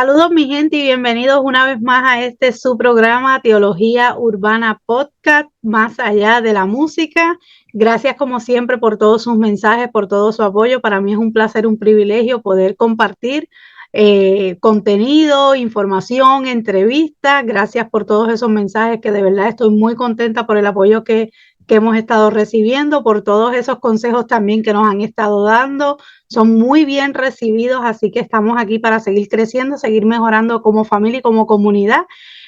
Saludos mi gente y bienvenidos una vez más a su programa Teología Urbana Podcast, más allá de la música. Gracias como siempre por todos sus mensajes, por todo su apoyo. Para mí es un placer, un privilegio poder compartir contenido, información, entrevistas. Gracias por todos esos mensajes que de verdad estoy muy contenta por el apoyo que hemos estado recibiendo, por todos esos consejos también que nos han estado dando. Son muy bien recibidos, así que estamos aquí para seguir creciendo, seguir mejorando como familia y como comunidad.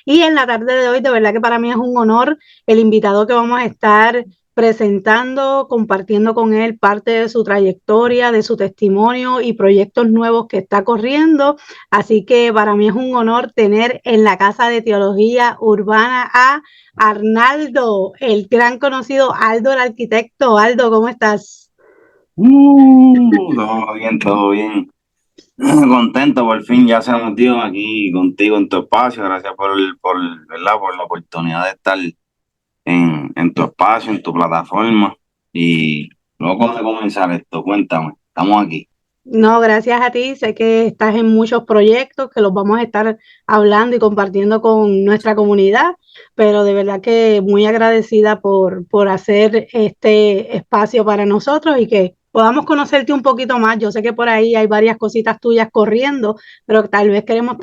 Y en la tarde de hoy, de verdad que para mí es un honor el invitado que vamos a estar presentando, compartiendo con él parte de su trayectoria, de su testimonio y proyectos nuevos que está corriendo. Así que para mí es un honor tener en la Casa de Teología Urbana a Arnaldo, el gran conocido Aldo, el arquitecto. Aldo, ¿cómo estás? Todo bien, todo bien. Contento, por fin ya se nos dio aquí contigo en tu espacio. Gracias ¿verdad? Por la oportunidad de estar en tu espacio, en tu plataforma. Y luego de comenzar esto, cuéntame, estamos aquí. No, gracias a ti. Sé que estás en muchos proyectos que los vamos a estar hablando y compartiendo con nuestra comunidad, pero de verdad que muy agradecida por hacer este espacio para nosotros y que podamos conocerte un poquito más. Yo sé que por ahí hay varias cositas tuyas corriendo, pero tal vez queremos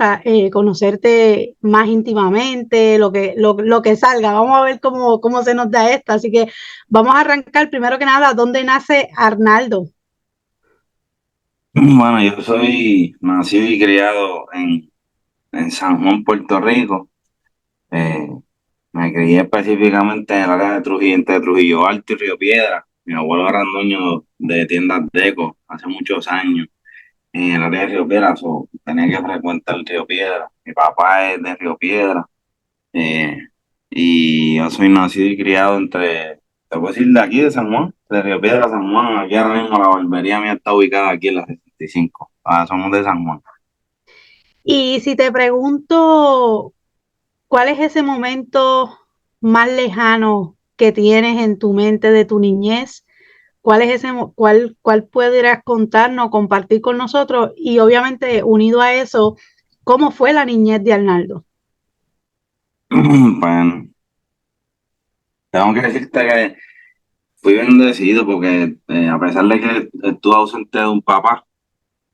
conocerte más íntimamente, lo que salga. Vamos a ver cómo se nos da esto. Así que vamos a arrancar primero que nada, ¿dónde nace Arnaldo? Bueno, yo soy nacido y criado en San Juan, Puerto Rico. Eh, Me crié específicamente en el área de Trujillo, entre Trujillo Alto y Río Piedra. Mi abuelo era dueño de tiendas Deco hace muchos años en el área de Río Piedra, tenía que frecuentar el Río Piedra. Mi papá es de Río Piedra, eh, y yo soy nacido y criado te puedo decir, de aquí de San Juan, de Río Piedra a San Juan. Aquí ahora mismo la barbería mía está ubicada aquí en la 65. Somos de San Juan. Y si te pregunto, ¿cuál es ese momento más lejano que tienes en tu mente de tu niñez? ¿Cuál es cuál pudieras contarnos, compartir con nosotros? Y obviamente, unido a eso, ¿cómo fue la niñez de Arnaldo? Bueno, tengo que decirte que fui bendecido porque a pesar de que estuve ausente de un papá,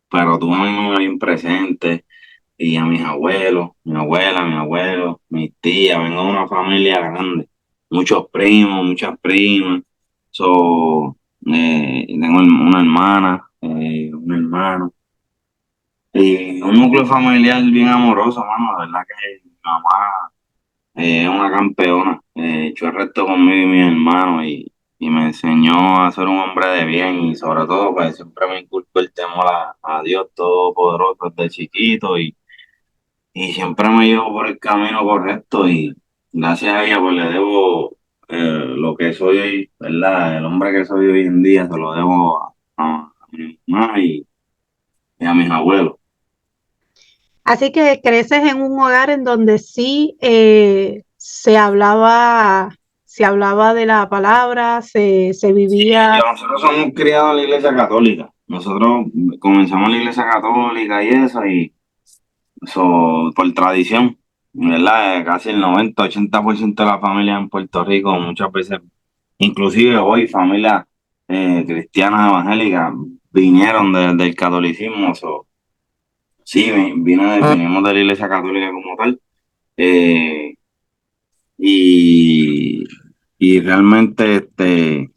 pero tuve a mi mamá bien presente y a mis abuelos, mi abuela, mi abuelo, mis tías. Vengo de una familia grande, muchos primos, muchas primas. Y tengo una hermana, un hermano y un núcleo familiar bien amoroso, mano. La verdad que mi mamá es una campeona. Echó el resto conmigo y mis hermanos y me enseñó a ser un hombre de bien, y sobre todo pues siempre me inculcó el temor a Dios Todopoderoso desde chiquito, y siempre me llevo por el camino correcto, y gracias a ella pues le debo lo que soy hoy, ¿verdad? El hombre que soy hoy en día se lo debo a mi mamá y a mis abuelos. Así que creces en un hogar en donde sí se hablaba de la palabra, se Sí, vivía. nosotros somos criados en la iglesia católica. Nosotros comenzamos en la iglesia católica y eso, y eso por tradición, ¿verdad? Casi el 90-80% de la familia en Puerto Rico, muchas veces, inclusive hoy, familias cristianas evangélicas vinieron del catolicismo. Sí, vinimos de la iglesia católica como tal. eh, y, y realmente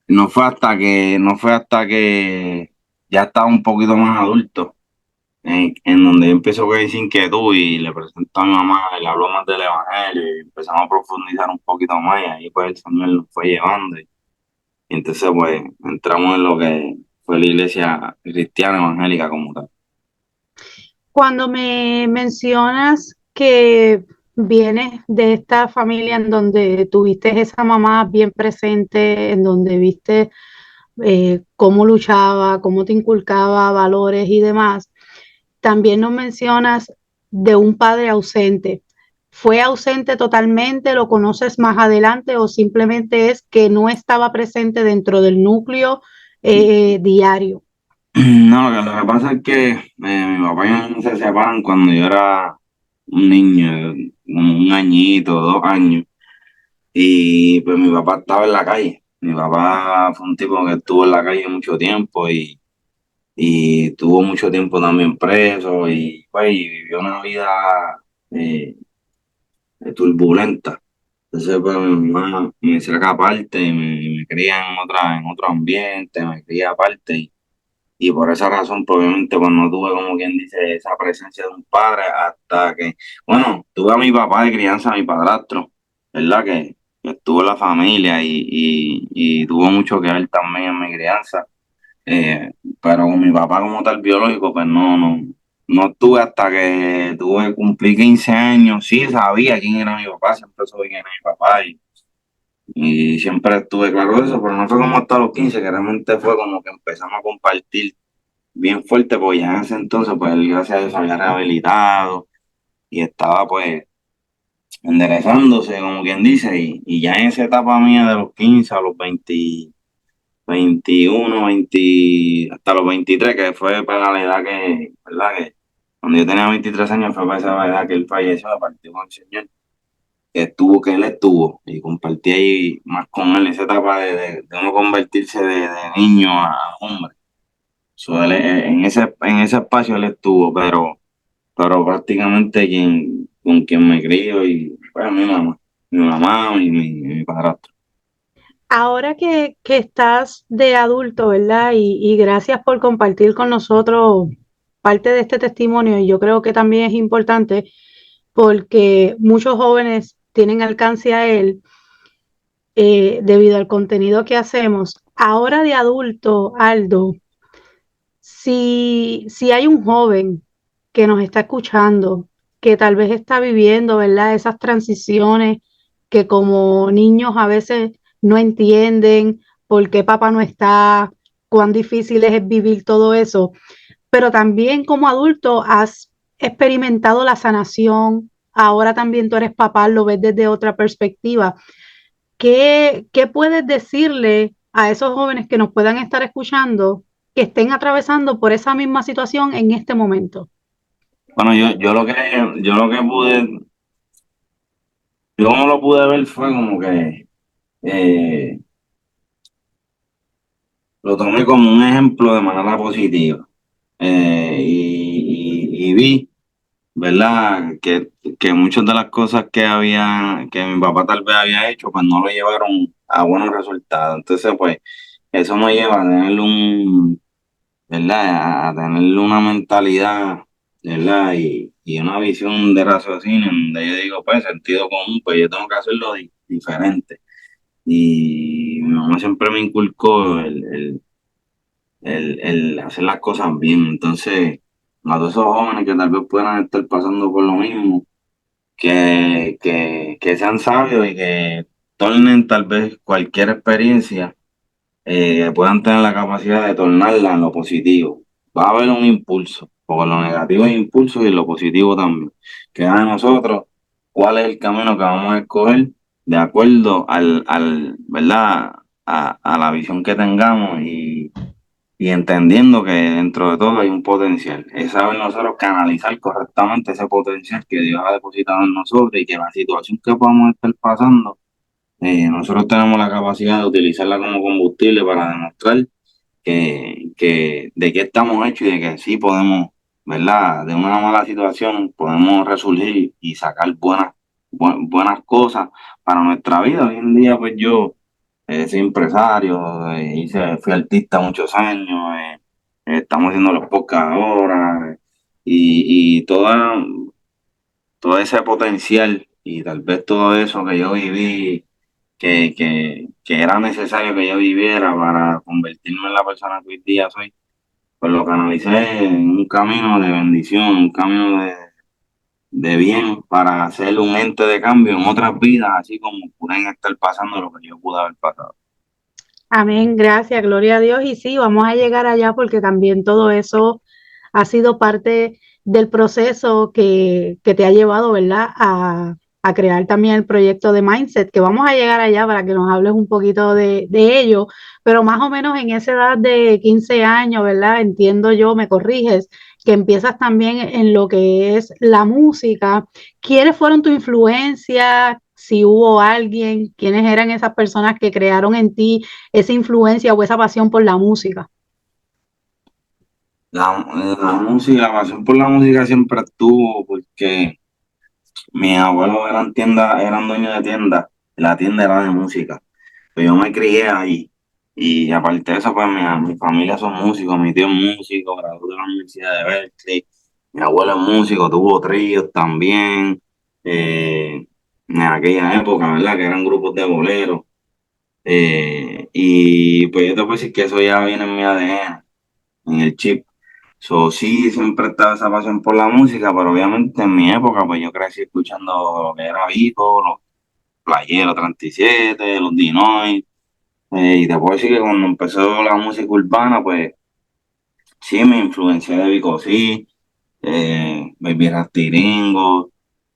no fue hasta que ya estaba un poquito más adulto, en donde yo empiezo con esa inquietud y le presento a mi mamá, y le hablo más del evangelio y empezamos a profundizar un poquito más, y ahí pues el Señor nos fue llevando, y entonces pues entramos en lo que fue la iglesia cristiana evangélica como tal. Cuando me mencionas que vienes de esta familia en donde tuviste esa mamá bien presente, en donde viste cómo luchaba, cómo te inculcaba valores y demás, también nos mencionas de un padre ausente. ¿Fue ausente totalmente? ¿Lo conoces más adelante o simplemente es que no estaba presente dentro del núcleo diario? No, lo que pasa es que mi papá y mi mamá se separan cuando yo era un niño, como un añito, 2 años, y pues mi papá estaba en la calle. Mi papá fue un tipo que estuvo en la calle mucho tiempo y tuvo mucho tiempo también preso y, pues, y vivió una vida eh, turbulenta. Entonces, pues mi mamá me saca aparte y me cría en otro ambiente, me cría aparte. Y por esa razón, pues, obviamente, pues no tuve, como quien dice, esa presencia de un padre hasta que, bueno, tuve a mi papá de crianza, a mi padrastro, ¿verdad? Que estuvo en la familia y tuvo mucho que ver también en mi crianza. Eh, pero con mi papá como tal biológico, pues no estuve hasta que cumplí 15 años. Sí sabía quién era mi papá, siempre supe quién era mi papá y siempre estuve claro de eso, pero no fue como hasta los 15 que realmente fue como que empezamos a compartir bien fuerte, porque ya en ese entonces, pues él, gracias a Dios, se había rehabilitado y estaba, pues, enderezándose, como quien dice, y ya en esa etapa mía de los 15 a los 20, 21 20 hasta los 23 que fue para la edad que, ¿verdad? Que cuando yo tenía 23 años fue para esa edad que él falleció, a partir con el Señor, que él estuvo, y compartí ahí más con él esa etapa de uno convertirse de niño a hombre. So, en ese espacio él estuvo, pero prácticamente con quien me crío y pues mi mamá y mi padrastro. Ahora que estás de adulto, ¿verdad? Y gracias por compartir con nosotros parte de este testimonio. Y yo creo que también es importante porque muchos jóvenes tienen alcance a él debido al contenido que hacemos. Ahora de adulto, Aldo, si hay un joven que nos está escuchando, que tal vez está viviendo, ¿verdad? Esas transiciones que como niños a veces no entienden por qué papá no está, cuán difícil es vivir todo eso, pero también como adulto has experimentado la sanación, ahora también tú eres papá, lo ves desde otra perspectiva. ¿Qué puedes decirle a esos jóvenes que nos puedan estar escuchando que estén atravesando por esa misma situación en este momento? Bueno, yo lo que pude, yo como lo pude ver fue como que eh, lo tomé como un ejemplo de manera positiva. Y vi, ¿verdad? Que muchas de las cosas que mi papá tal vez había hecho, pues no lo llevaron a buenos resultados. Entonces, pues, eso me lleva a tener ¿verdad? A tener una mentalidad, ¿verdad? Y una visión de raciocinio donde yo digo, pues, sentido común, pues yo tengo que hacerlo diferente. Y mi mamá siempre me inculcó el hacer las cosas bien. Entonces, a todos esos jóvenes que tal vez puedan estar pasando por lo mismo, que sean sabios y que tornen tal vez cualquier experiencia, puedan tener la capacidad de tornarla en lo positivo. Va a haber un impulso, porque lo negativo es impulso y lo positivo también. Queda de nosotros cuál es el camino que vamos a escoger de acuerdo ¿verdad? A la visión que tengamos y entendiendo que dentro de todo hay un potencial. Es saber nosotros canalizar correctamente ese potencial que Dios ha depositado en nosotros y que la situación que podamos estar pasando, nosotros tenemos la capacidad de utilizarla como combustible para demostrar de qué estamos hechos y de que sí podemos, ¿verdad? De una mala situación podemos resurgir y sacar buenas cosas para nuestra vida. Hoy en día, pues yo soy empresario, fui artista muchos años, estamos haciendo los podcasts ahora y todo ese potencial y tal vez todo eso que yo viví que era necesario que yo viviera para convertirme en la persona que hoy día soy, pues lo canalicé en un camino de bendición, un camino de bien para hacer un ente de cambio en otras vidas, así como pueden estar pasando lo que yo pude haber pasado. Amén, gracias, gloria a Dios. Y sí, vamos a llegar allá porque también todo eso ha sido parte del proceso que te ha llevado, ¿verdad? a crear también el proyecto de Mindset, que vamos a llegar allá para que nos hables un poquito de ello, pero más o menos en esa edad de 15 años, ¿verdad? Entiendo yo, me corriges, que empiezas también en lo que es la música. ¿Quiénes fueron tu influencia? Si hubo alguien, ¿quiénes eran esas personas que crearon en ti esa influencia o esa pasión por la música? La música, la pasión por la música siempre estuvo porque mis abuelos eran dueños de tienda, y la tienda era de música. Pues yo me crié ahí. Y aparte de eso, pues mi familia son músicos, mi tío es músico, graduó de la Universidad de Berkeley, mi abuelo es músico, tuvo tríos también, en aquella época, ¿verdad? Que eran grupos de boleros. Y pues yo te puedo decir que eso ya viene en mi ADN, en el chip. So, sí, siempre estaba esa pasión por la música, pero obviamente en mi época, pues yo crecí escuchando lo que era Vico, los Playero 37, los Dinois, y te puedo decir que cuando empezó la música urbana, pues sí, me influencié de Vico, sí, Baby Rastiringo,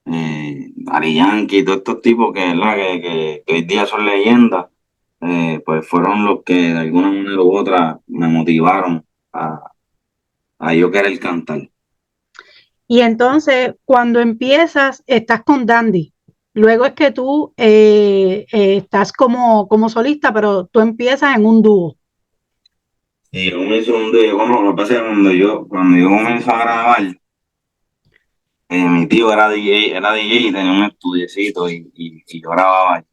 Daddy Yankee, todos estos tipos ¿verdad? Que hoy día son leyendas, pues fueron los que de alguna manera u otra me motivaron a yo querer cantar. Y entonces, cuando empiezas, estás con Dandy. Luego es que tú estás como solista, pero tú empiezas en un dúo. Y yo comienzo un día, bueno, lo que pasa es que cuando yo comienzo a grabar, mi tío era DJ y tenía un estudiecito y yo grababa.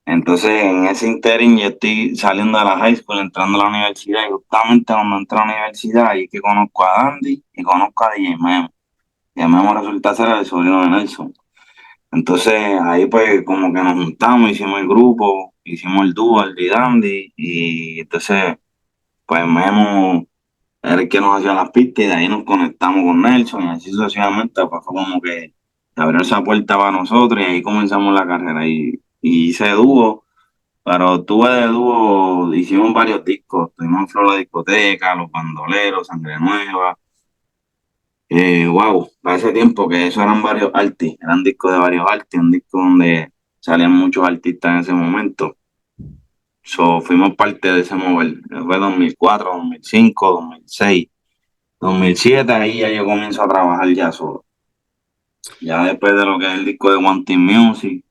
Entonces, en ese interín yo estoy saliendo de la high school, entrando a la universidad, y justamente cuando entré a la universidad, ahí es que conozco a Dandy y conozco a DJ Memo. Y Memo resulta ser el sobrino de Nelson. Entonces, ahí pues como que nos juntamos, hicimos el grupo, hicimos el dúo, el de Dandy, y entonces, pues Memo era el que nos hacía las pistas y de ahí nos conectamos con Nelson y así sucesivamente, pues fue como que abrió esa puerta para nosotros y ahí comenzamos la carrera y hice dúo, pero tuve de dúo, hicimos varios discos, tuvimos en Flor la Discoteca, Los Bandoleros, Sangre Nueva, wow, para ese tiempo que eso eran varios artistas, eran discos de varios artistas, un disco donde salían muchos artistas en ese momento. So, fuimos parte de ese mover, fue 2004, 2005, 2006. 2007 ahí ya yo comienzo a trabajar ya solo. Ya después de lo que es el disco de One Team Music,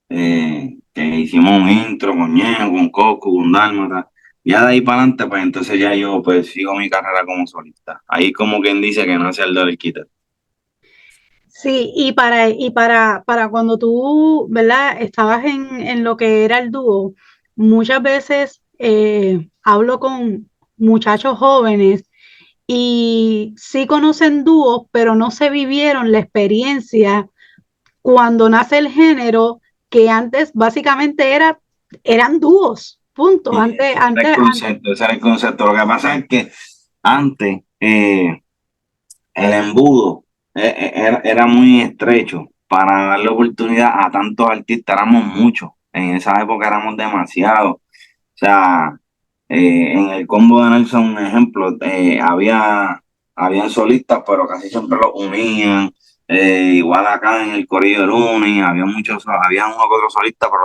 que hicimos un intro con Ñejo, con Coco, con Dálmata. Ya de ahí para adelante, pues entonces ya yo pues sigo mi carrera como solista. Ahí como quien dice que nace el del quita. Sí, para cuando tú, ¿verdad? Estabas en lo que era el dúo, muchas veces hablo con muchachos jóvenes y sí conocen dúos, pero no se vivieron la experiencia cuando nace el género, que antes básicamente eran dúos, punto. Y ese era el concepto, ese era el concepto. Lo que pasa es que antes el embudo era muy estrecho para darle oportunidad a tantos artistas, éramos muchos. En esa época éramos demasiados. O sea, en el combo de Nelson, un ejemplo, habían solistas, pero casi siempre los unían. Igual acá en el Corillo del Uni, había uno que otro solista, pero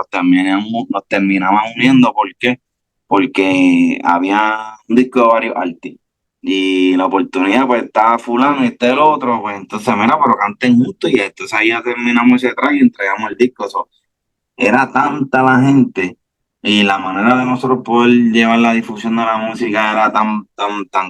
los terminaban uniendo. ¿Por qué? Porque había un disco de varios artistas. Y la oportunidad, pues estaba fulano y está el otro, pues entonces, mira, pero canten juntos y entonces ahí ya terminamos ese track y entregamos el disco. Era tanta la gente y la manera de nosotros poder llevar la difusión de la música era tan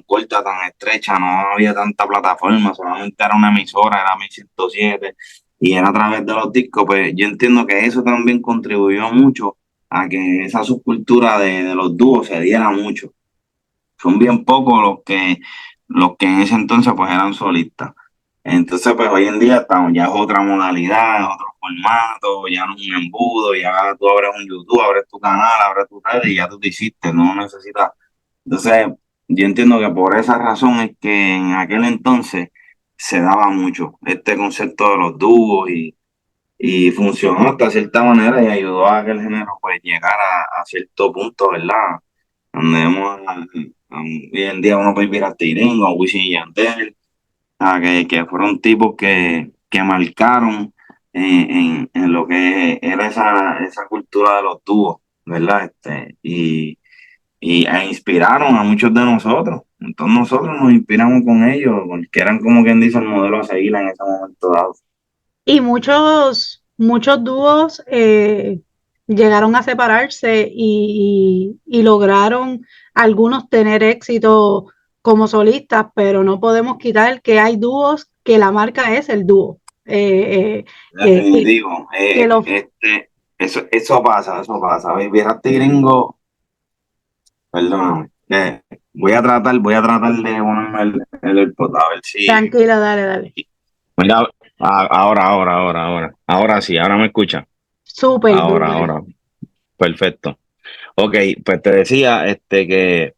corta, tan estrecha, no había tanta plataforma, solamente era una emisora, era 1107 y era a través de los discos, pues yo entiendo que eso también contribuyó mucho a que esa subcultura de los dúos se diera mucho. Son bien pocos los que en ese entonces pues eran solistas. Entonces, pues hoy en día ya es otra modalidad, es otro formato, ya no es un embudo, ya tú abres un YouTube, abres tu canal, abres tu red y ya tú te hiciste, no necesitas. Entonces, yo entiendo que por esa razón es que en aquel entonces se daba mucho este concepto de los dúos y funcionó hasta cierta manera y ayudó a que el género pues llegara a cierto punto, ¿verdad? Donde hoy en día uno puede ir a Tiringo, a Wisin y Yandel, que fueron tipos que marcaron en lo que era esa cultura de los dúos, ¿verdad? E inspiraron a muchos de nosotros. Entonces nosotros nos inspiramos con ellos, porque eran como quien dice el modelo a seguir en ese momento dado. Y muchos dúos llegaron a separarse y lograron algunos tener éxito como solistas, pero no podemos quitar que hay dúos que la marca es el dúo. Definitivo. Que los Eso pasa. Vieras Gringo, perdóname. Voy a tratar de ponerme el AirPod, a ver si. Tranquila, dale, dale. Mira, ahora sí, ahora me escucha. Súper, dale. Ahora, perfecto. Ok, pues te decía, que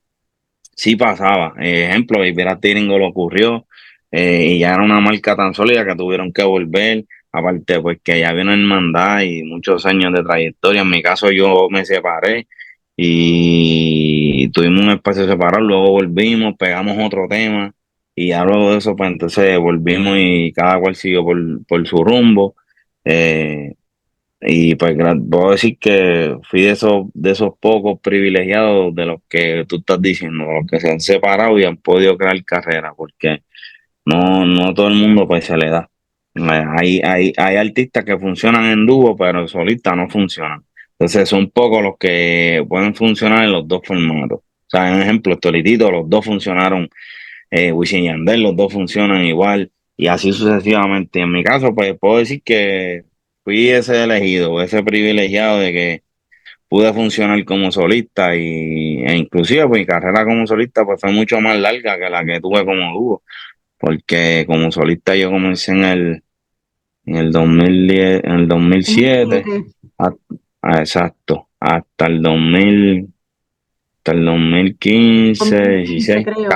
sí pasaba. Ejemplo, Viveras Tiringo lo ocurrió, y ya era una marca tan sólida que tuvieron que volver. Aparte, pues que ya había una hermandad y muchos años de trayectoria. En mi caso, yo me separé y tuvimos un espacio separado. Luego volvimos, pegamos otro tema y ya luego de eso, pues entonces volvimos y cada cual siguió por su rumbo. Eh, y pues puedo decir que fui de esos pocos privilegiados de los que tú estás diciendo, los que se han separado y han podido crear carrera, porque no todo el mundo pues se le da. Hay artistas que funcionan en dúo, pero solistas no funcionan. Entonces son pocos los que pueden funcionar en los dos formatos. O sea, en ejemplo, Tolitito, los dos funcionaron, Wisin y Yandel, los dos funcionan igual y así sucesivamente. En mi caso, pues puedo decir que fui ese elegido, ese privilegiado de que pude funcionar como solista e inclusive pues mi carrera como solista pues fue mucho más larga que la que tuve como dúo, porque como solista yo comencé en el 2010, en el 2007, 2007. a- exacto, hasta el 2015, 2015, 16, creo.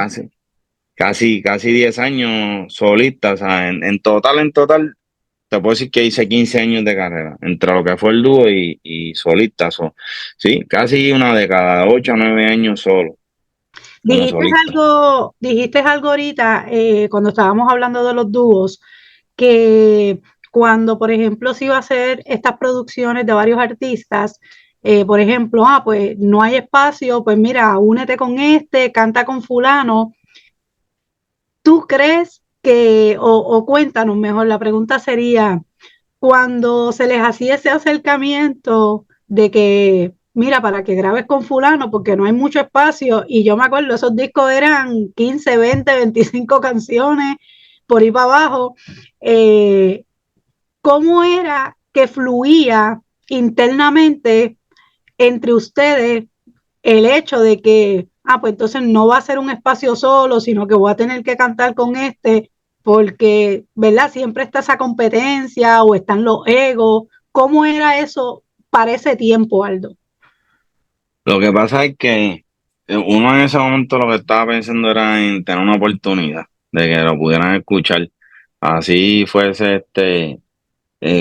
casi 10 años solista. O sea, en total, te puedo decir que hice 15 años de carrera, entre lo que fue el dúo y solista. Sí, casi una década, 8 o 9 años solo, como solista. Dijiste algo ahorita, cuando estábamos hablando de los dúos, que cuando, por ejemplo, se iba a hacer estas producciones de varios artistas, por ejemplo, pues no hay espacio, pues mira, únete con este, canta con fulano. ¿Tú crees que, o cuéntanos mejor, la pregunta sería, cuando se les hacía ese acercamiento de que, mira, para que grabes con fulano, porque no hay mucho espacio, y yo me acuerdo, esos discos eran 15, 20, 25 canciones, por ahí para abajo, eh, ¿cómo era que fluía internamente entre ustedes el hecho de que, pues entonces no va a ser un espacio solo, sino que voy a tener que cantar con este, porque, ¿verdad? Siempre está esa competencia o están los egos. ¿Cómo era eso para ese tiempo, Aldo? Lo que pasa es que uno en ese momento lo que estaba pensando era en tener una oportunidad de que lo pudieran escuchar. Así fuese,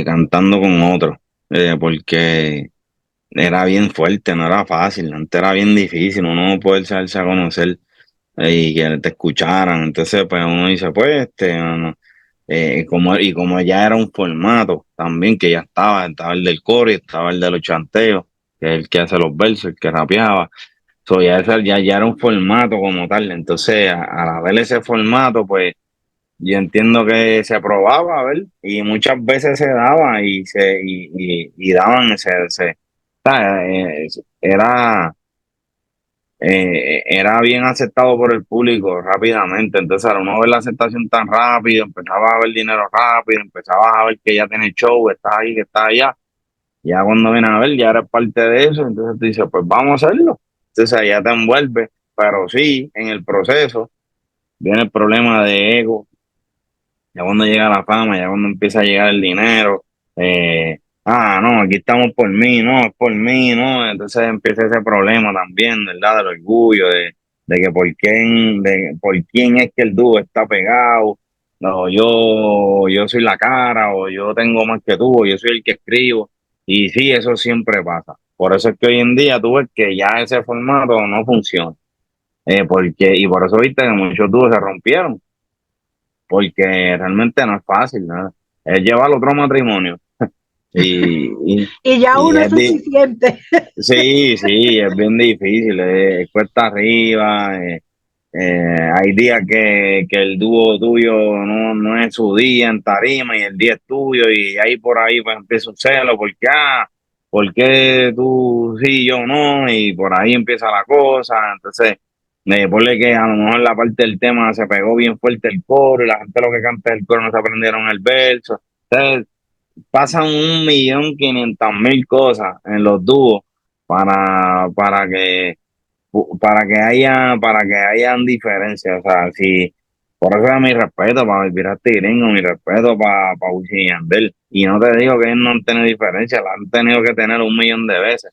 cantando con otro, porque era bien fuerte, no era fácil, antes era bien difícil uno no poder saberse a conocer, y que te escucharan. Entonces, pues uno dice, pues, no, como ya era un formato también que ya estaba el del coro y estaba el de los chanteos, que es el que hace los versos, el que rapeaba. So, ya era un formato como tal. Entonces, al haber ese formato, pues yo entiendo que se probaba, a ver, y muchas veces se daba y daban o sea, era bien aceptado por el público rápidamente. Entonces, al uno ver la aceptación tan rápido, empezaba a ver dinero rápido, empezaba a ver que ya tiene show, está ahí, que está allá. Ya cuando viene a ver, ya eres parte de eso, entonces tú dices, pues vamos a hacerlo. Entonces, ya te envuelve, pero sí, en el proceso viene el problema de ego. Ya cuando llega la fama, ya cuando empieza a llegar el dinero, no, aquí estamos por mí, no, es por mí, no. Entonces empieza ese problema también, ¿verdad? Del orgullo, de que por quién es que el dúo está pegado. No, yo soy la cara, o yo tengo más que tú, o yo soy el que escribo. Y sí, eso siempre pasa. Por eso es que hoy en día tú ves que ya ese formato no funciona. Y por eso viste que muchos dúos se rompieron, porque realmente no es fácil, nada. Es llevar otro matrimonio. Y, y, Y ya y uno es suficiente. sí, sí, es bien difícil, es cuesta arriba. Hay días que el dúo tuyo no es su día en tarima y el día es tuyo y ahí por ahí pues empieza un celo, ¿por qué tú sí, yo no? Y por ahí empieza la cosa, entonces ponle que a lo mejor la parte del tema se pegó bien fuerte el coro y la gente lo que canta el coro no se aprendieron el verso. Entonces pasan 1.500.000 cosas en los dúos para que para que hayan diferencias. O sea, si, por eso es mi respeto para Vivir Gringo, mi respeto para Wisin y Yandel. Y no te digo que ellos no han tenido diferencia, la han tenido que tener 1.000.000 de veces,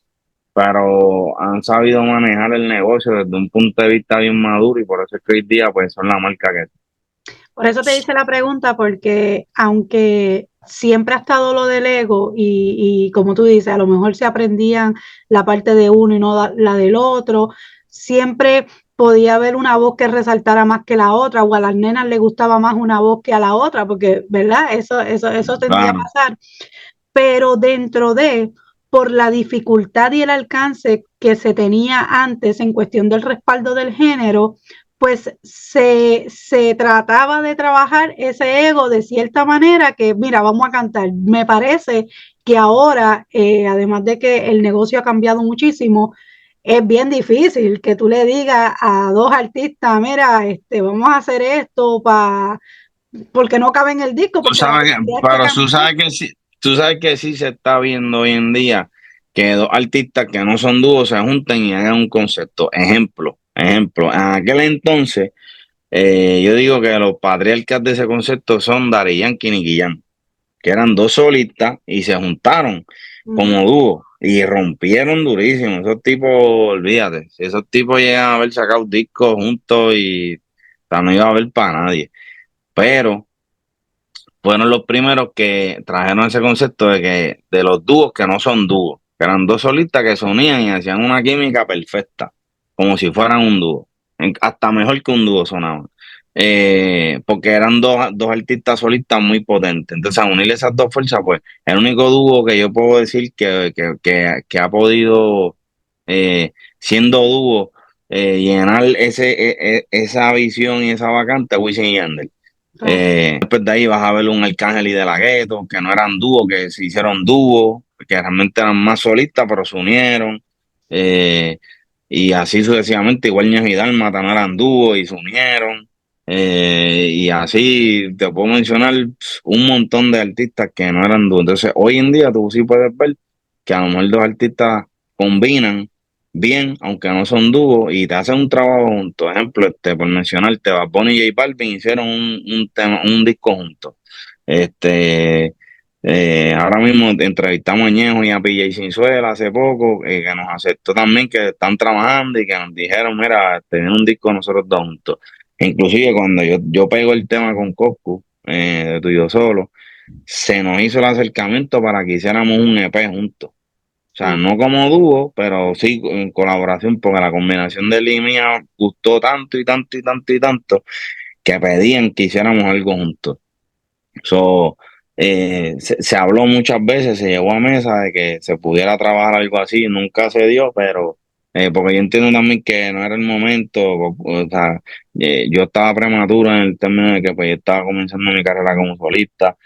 pero han sabido manejar el negocio desde un punto de vista bien maduro y por eso es que hoy día pues son la marca que Por eso te hice la pregunta, porque aunque siempre ha estado lo del ego y como tú dices, a lo mejor se aprendían la parte de uno y no la del otro, siempre podía haber una voz que resaltara más que la otra, o a las nenas le gustaba más una voz que a la otra, porque, ¿verdad? Eso tendía a claro. pasar. Pero dentro de, por la dificultad y el alcance que se tenía antes en cuestión del respaldo del género, pues se trataba de trabajar ese ego de cierta manera que, mira, vamos a cantar. Me parece que ahora, además de que el negocio ha cambiado muchísimo, es bien difícil que tú le digas a dos artistas, mira, vamos a hacer esto porque no cabe en el disco, Tú porque la sabes tendrías que pero cantar. tú sabes que sí se está viendo hoy en día que dos artistas que no son dúos se juntan y hagan un concepto. Ejemplo. En aquel entonces, yo digo que los patriarcas de ese concepto son Daddy Yankee y Nicky Jam, que eran dos solistas y se juntaron como Ujú. dúo y rompieron durísimo. Esos tipos, olvídate, si esos tipos llegan a haber sacado discos juntos y o sea, no iba a haber para nadie. Pero fueron los primeros que trajeron ese concepto de los dúos que no son dúos, que eran dos solistas que se unían y hacían una química perfecta, como si fueran un dúo, hasta mejor que un dúo sonaban. Porque eran dos artistas solistas muy potentes. Entonces, a unir esas dos fuerzas, pues, el único dúo que yo puedo decir que ha podido, siendo dúo, llenar esa visión y esa vacante, es Wisin y Yandel. Después de ahí vas a ver un Arcángel y De La Ghetto, que no eran dúo, que se hicieron dúo, que realmente eran más solistas, pero se unieron. Eh, y así sucesivamente, igual Ñejo y Dálmata no eran dúo y se unieron. Y así te puedo mencionar un montón de artistas que no eran dúo. Entonces, hoy en día tú sí puedes ver que a lo mejor dos artistas combinan bien, aunque no son dúos, y te hacen un trabajo juntos. Ejemplo, por mencionarte, Bad Bunny y J Balvin hicieron un tema, un disco juntos. Este, ahora mismo entrevistamos a Ñejo y a PJ Sinzuela hace poco, que nos aceptó también que están trabajando y que nos dijeron, mira, tener un disco nosotros dos juntos. Inclusive cuando yo pego el tema con Coscu, de Tú y Yo Solo, se nos hizo el acercamiento para que hiciéramos un EP juntos. O sea, Sí. no como dúo, pero sí en colaboración, porque la combinación de línea gustó tanto y tanto y tanto y tanto que pedían que hiciéramos algo juntos. So, se habló muchas veces, se llegó a mesa de que se pudiera trabajar algo así, nunca se dio, pero porque yo entiendo también que no era el momento, o sea, yo estaba prematuro en el término de que pues yo estaba comenzando mi carrera como solista,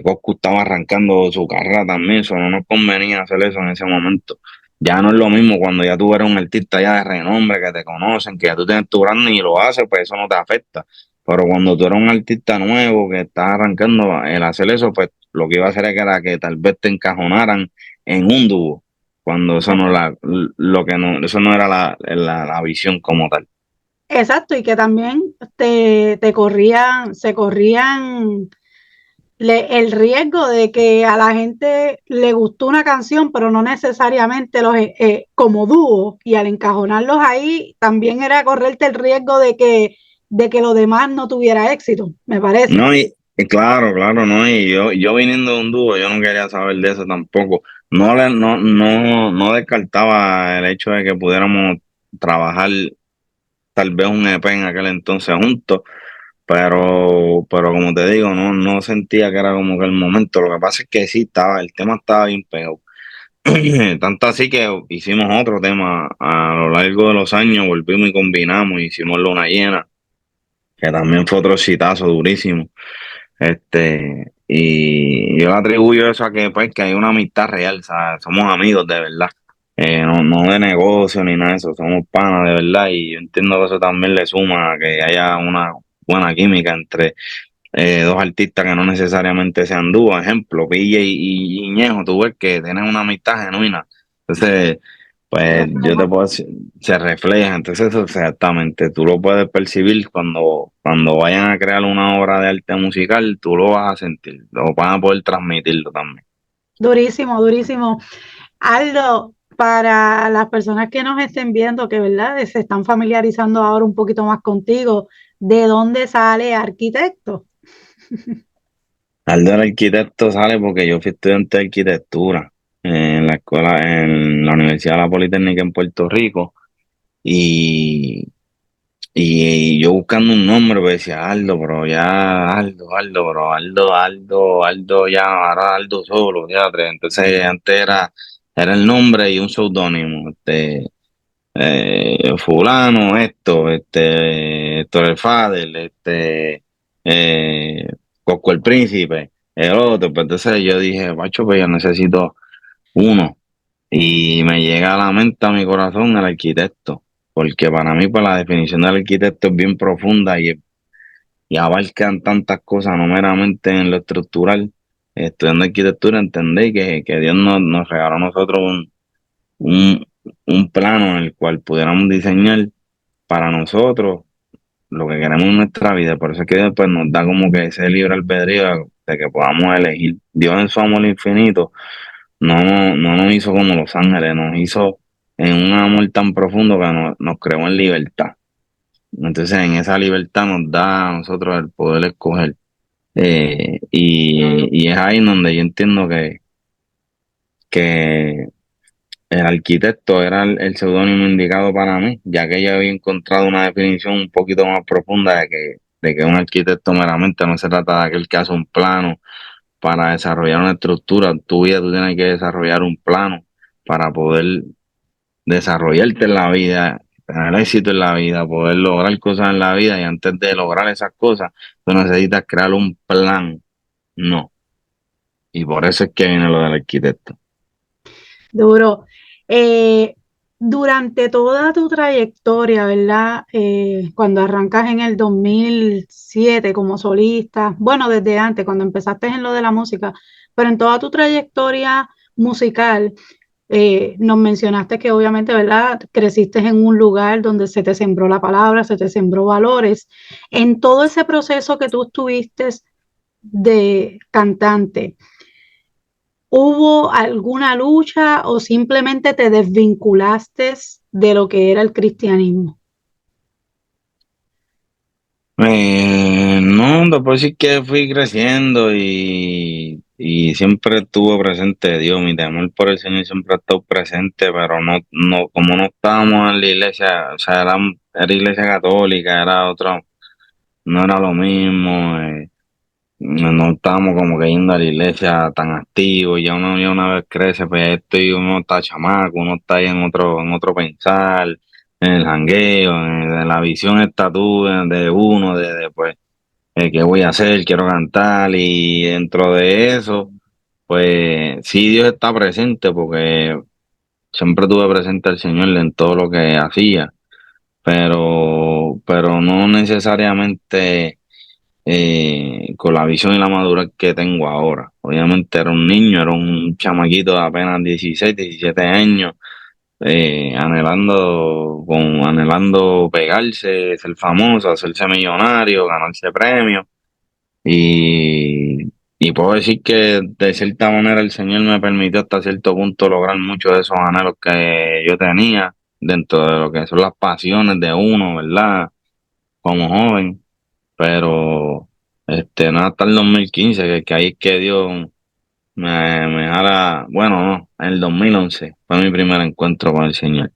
Coscu estaba arrancando su carrera también, eso no nos convenía hacer eso en ese momento. Ya no es lo mismo cuando ya tú eres un artista ya de renombre, que te conocen, que ya tú tienes tu branding y lo haces, pues eso no te afecta. Pero cuando tú eres un artista nuevo que estás arrancando, el hacer eso, pues lo que iba a hacer era que tal vez te encajonaran en un dúo, cuando eso no la, lo que no, eso no era la visión como tal. Exacto, y que también se corrían el riesgo de que a la gente le gustó una canción, pero no necesariamente como dúo, y al encajonarlos ahí, también era correrte el riesgo de que lo demás no tuviera éxito, me parece. No, y claro, no, y yo viniendo de un dúo, yo no quería saber de eso tampoco. No descartaba el hecho de que pudiéramos trabajar tal vez un EP en aquel entonces juntos, pero como te digo, no sentía que era como que el momento. Lo que pasa es que sí estaba, el tema estaba bien pegado. Tanto así que hicimos otro tema a lo largo de los años, volvimos y combinamos, hicimos Luna Llena, que también fue otro exitazo durísimo. Y yo le atribuyo eso a que, pues, que hay una amistad real, ¿sabes? Somos amigos de verdad. No de negocio ni nada de eso, somos panas de verdad. Y yo entiendo que eso también le suma a que haya una buena química entre dos artistas que no necesariamente sean dúos. Ejemplo, Pille y Ñejo, tú ves que tienen una amistad genuina. Entonces, Se pues yo te refleja. puedo decir, se refleja. Entonces, eso exactamente, tú lo puedes percibir cuando vayan a crear una obra de arte musical, tú lo vas a sentir, lo van a poder transmitirlo también. Durísimo, durísimo. Aldo, para las personas que nos estén viendo, que verdad se están familiarizando ahora un poquito más contigo, ¿de dónde sale arquitecto? Aldo el arquitecto sale porque yo fui estudiante de arquitectura en la escuela, en la Universidad de la Politécnica en Puerto Rico. Y Y yo buscando un nombre, pues decía Aldo, pero ya Aldo, pero Aldo, ya, ahora Aldo solo, ya. Entonces antes era el nombre y un seudónimo, fulano, Héctor el Fadel, eh, Cosco el Príncipe, el otro. Pues entonces yo dije, macho, pues yo necesito uno. Y me llega a la mente, a mi corazón, el arquitecto, porque para mí, pues la definición del arquitecto es bien profunda y abarcan tantas cosas, no meramente en lo estructural. Estudiando arquitectura entendí que Dios nos regaló a nosotros un, un plano en el cual pudiéramos diseñar para nosotros lo que queremos en nuestra vida. Por eso es que Dios, pues, nos da como que ese libre albedrío de que podamos elegir. Dios en su amor infinito no nos hizo como los ángeles, nos hizo en un amor tan profundo que nos creó en libertad. Entonces, en esa libertad nos da a nosotros el poder escoger. Y es ahí donde yo entiendo que el arquitecto era el seudónimo indicado para mí, ya que yo había encontrado una definición un poquito más profunda de que un arquitecto meramente no se trata de aquel que hace un plano para desarrollar una estructura. Tu vida tú tienes que desarrollar un plano para poder desarrollarte en la vida, tener éxito en la vida, poder lograr cosas en la vida y antes de lograr esas cosas, tú necesitas crear un plan. No. Y por eso es que viene lo del arquitecto. Duro. Eh, Durante toda tu trayectoria, ¿verdad? Cuando arrancas en el 2007 como solista, bueno, desde antes, cuando empezaste en lo de la música, pero en toda tu trayectoria musical, nos mencionaste que obviamente, ¿verdad? Creciste en un lugar donde se te sembró la palabra, se te sembró valores. En todo ese proceso que tú estuviste de cantante, ¿hubo alguna lucha o simplemente te desvinculaste de lo que era el cristianismo? No, te puedo decir que fui creciendo y siempre estuvo presente Dios, mi temor por el Señor siempre ha estado presente, pero como no estábamos en la iglesia, o sea, era iglesia católica, era otro, no era lo mismo. No estábamos como que yendo a la iglesia tan activo, ya una vez crece, pues uno está chamaco, uno está ahí en otro pensar, en el jangueo, en la visión está tú de uno, pues, ¿qué voy a hacer? Quiero cantar, y dentro de eso, pues sí, Dios está presente, porque siempre tuve presente al Señor en todo lo que hacía, pero no necesariamente con la visión y la madurez que tengo ahora. Obviamente era un niño, era un chamaquito de apenas 16 17 años, anhelando pegarse, ser famoso, hacerse millonario, ganarse premios. Y puedo decir que de cierta manera el Señor me permitió hasta cierto punto lograr muchos de esos anhelos que yo tenía dentro de lo que son las pasiones de uno, ¿verdad? Como joven, pero no hasta el 2015, que ahí es que Dios me jala, bueno, no, en el 2011 fue mi primer encuentro con el Señor,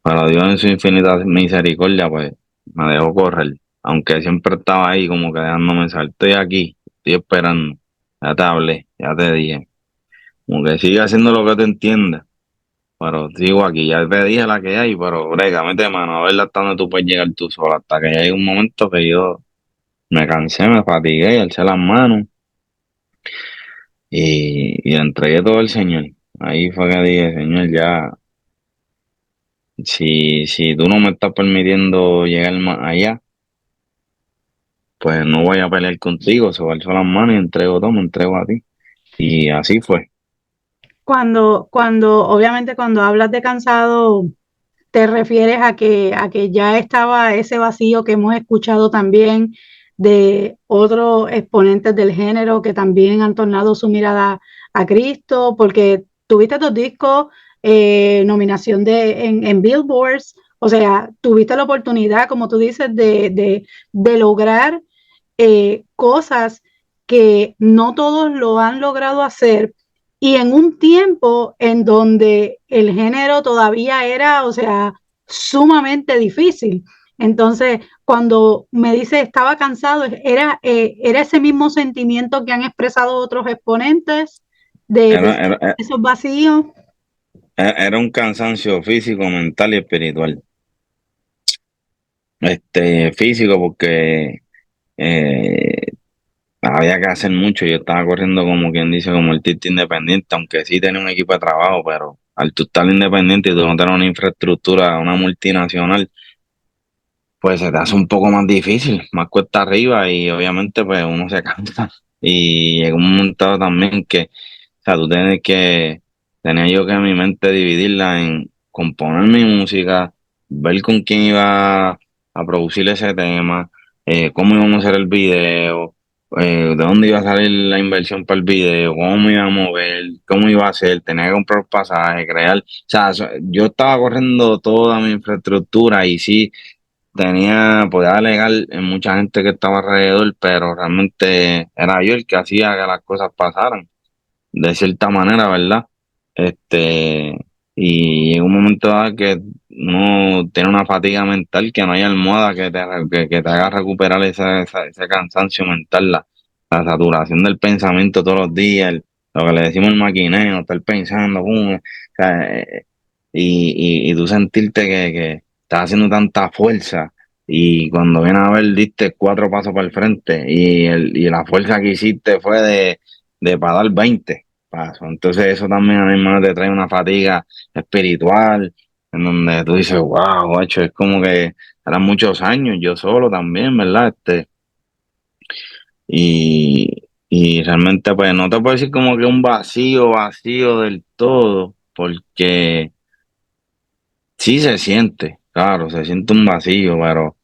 pero Dios en su infinita misericordia, pues, me dejó correr, aunque siempre estaba ahí como que dejándome saber, estoy aquí, estoy esperando, ya te hablé, ya te dije, como que sigue haciendo lo que te entiendas, pero sigo aquí, ya te dije la que hay, pero brega, mete mano, a ver hasta dónde tú puedes llegar tú sola, hasta que llegue un momento que yo me cansé, me fatigué, alcé las manos y le entregué todo al Señor. Ahí fue que dije, Señor, ya, si tú no me estás permitiendo llegar más allá, pues no voy a pelear contigo, se alzó las manos y entrego todo, me entrego a ti. Y así fue. Obviamente cuando hablas de cansado, te refieres a que ya estaba ese vacío que hemos escuchado también de otros exponentes del género que también han tornado su mirada a Cristo, porque tuviste dos discos, nominación en Billboards, o sea, tuviste la oportunidad, como tú dices, de lograr cosas que no todos lo han logrado hacer y en un tiempo en donde el género todavía era, o sea, sumamente difícil. Entonces, cuando me dice estaba cansado, era ese mismo sentimiento que han expresado otros exponentes Era, de era, esos vacíos. era un cansancio físico, mental y espiritual. Físico porque eh, había que hacer mucho. Yo estaba corriendo como quien dice, como el artista independiente, aunque sí tenía un equipo de trabajo, pero al tú estar independiente y tú no tener una infraestructura, una multinacional, pues se te hace un poco más difícil, más cuesta arriba y obviamente pues uno se cansa. Y llegó un momento dado también que, o sea, tenía yo que en mi mente dividirla en componer mi música, ver con quién iba a producir ese tema, cómo íbamos a hacer el video, de dónde iba a salir la inversión para el video, cómo me iba a mover, cómo iba a ser, tenía que comprar pasajes, crear, o sea, yo estaba corriendo toda mi infraestructura y sí podía alegar en mucha gente que estaba alrededor, pero realmente era yo el que hacía que las cosas pasaran, de cierta manera, ¿verdad? Este, y en un momento dado que uno tiene una fatiga mental, que no hay almohada que te haga recuperar ese cansancio mental, la saturación del pensamiento todos los días, lo que le decimos el maquineo, estar pensando, o sea, y tú sentirte que estás haciendo tanta fuerza y cuando vienes a ver diste 4 pasos para el frente y la fuerza que hiciste fue de para dar 20 pasos. Entonces eso también a mi hermano te trae una fatiga espiritual en donde tú dices, wow, hecho, es como que eran muchos años, yo solo también, ¿verdad? Y realmente pues no te puedo decir como que un vacío, vacío del todo, porque sí se siente, claro, se siente un vacío, pero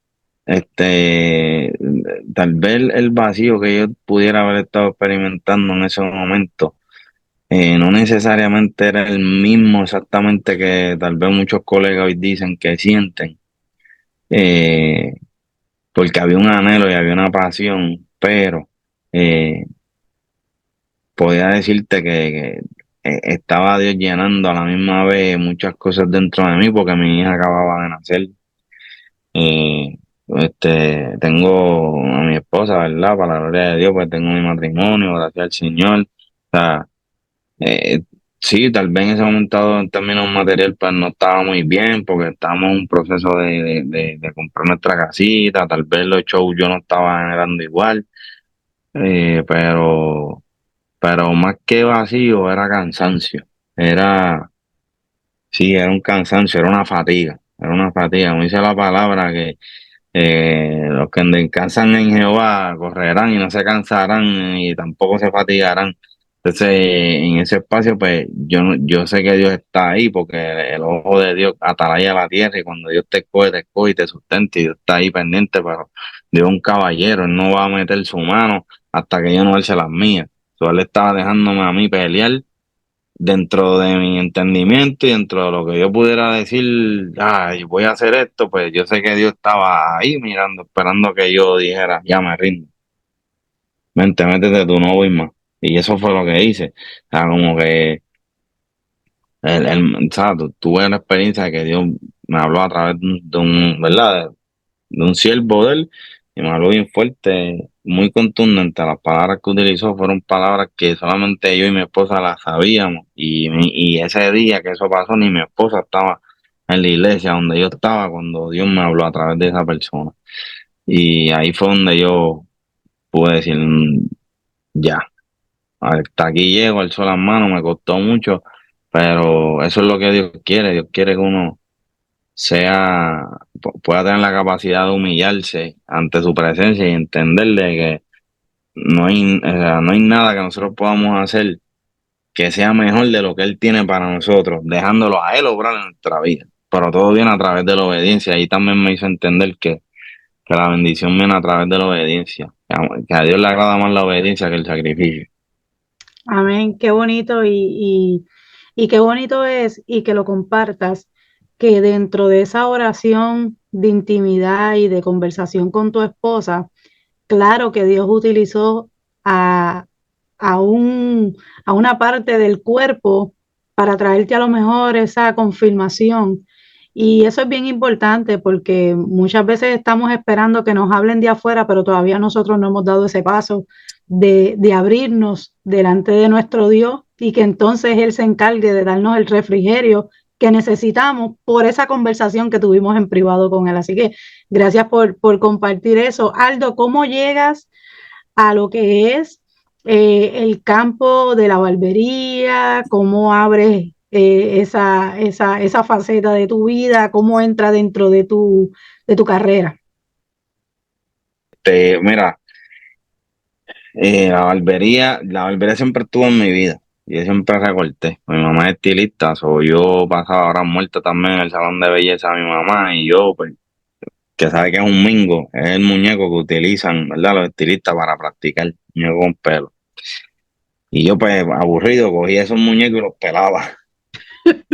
este, tal vez el vacío que yo pudiera haber estado experimentando en ese momento, no necesariamente era el mismo exactamente que tal vez muchos colegas hoy dicen que sienten, eh, porque había un anhelo y había una pasión, pero eh, podía decirte que estaba Dios llenando a la misma vez muchas cosas dentro de mí, porque mi hija acababa de nacer. Tengo a mi esposa, ¿verdad? Para la gloria de Dios, pues tengo mi matrimonio, gracias al Señor. O sea, eh, sí, tal vez en ese momento dado, en términos material, pues no estaba muy bien, porque estábamos en un proceso de comprar nuestra casita, tal vez los shows yo no estaba generando igual, pero más que vacío, era cansancio. Era, sí, era un cansancio, era una fatiga, como dice la palabra que los que descansan en Jehová correrán y no se cansarán y tampoco se fatigarán. Entonces, en ese espacio, pues yo sé que Dios está ahí porque el ojo de Dios atalaya la tierra y cuando Dios te escoge y te sustenta y Dios está ahí pendiente, pero Dios es un caballero, Él no va a meter su mano hasta que yo no alce las mías. Él estaba dejándome a mí pelear dentro de mi entendimiento y dentro de lo que yo pudiera decir, ay, voy a hacer esto, pues yo sé que Dios estaba ahí mirando, esperando que yo dijera, ya me rindo, vente, métete tú, no voy más. Y eso fue lo que hice. O sea, como que, o sea, tuve la experiencia de que Dios me habló a través ¿verdad? De un siervo de él y me habló bien fuerte, muy contundente. Las palabras que utilizó fueron palabras que solamente yo y mi esposa las sabíamos. Y ese día que eso pasó, ni mi esposa estaba en la iglesia donde yo estaba cuando Dios me habló a través de esa persona. Y ahí fue donde yo pude decir, ya, hasta aquí llego, alzó las manos, me costó mucho, pero eso es lo que Dios quiere. Dios quiere que uno pueda tener la capacidad de humillarse ante su presencia y entenderle que o sea, no hay nada que nosotros podamos hacer que sea mejor de lo que Él tiene para nosotros, dejándolo a Él obrar en nuestra vida. Pero todo viene a través de la obediencia. Ahí también me hizo entender que la bendición viene a través de la obediencia, que a Dios le agrada más la obediencia que el sacrificio. Amén, qué bonito y qué bonito es y que lo compartas, que dentro de esa oración de intimidad y de conversación con tu esposa, claro que Dios utilizó a, a un, a una parte del cuerpo para traerte a lo mejor esa confirmación. Y eso es bien importante porque muchas veces estamos esperando que nos hablen de afuera, pero todavía nosotros no hemos dado ese paso de abrirnos delante de nuestro Dios y que entonces Él se encargue de darnos el refrigerio que necesitamos por esa conversación que tuvimos en privado con Él. Así que gracias por compartir eso. Aldo, ¿cómo llegas a lo que es el campo de la barbería? ¿Cómo abres esa faceta de tu vida? ¿Cómo entra dentro de tu carrera? Mira, la barbería siempre estuvo en mi vida. Yo siempre recorté. Mi mamá es estilista, yo pasaba horas muertas también en el salón de belleza de mi mamá y yo, pues, que sabe que es un mingo, es el muñeco que utilizan, ¿verdad? Los estilistas para practicar, muñeco con pelo. Y yo, pues, aburrido, cogía esos muñecos y los pelaba.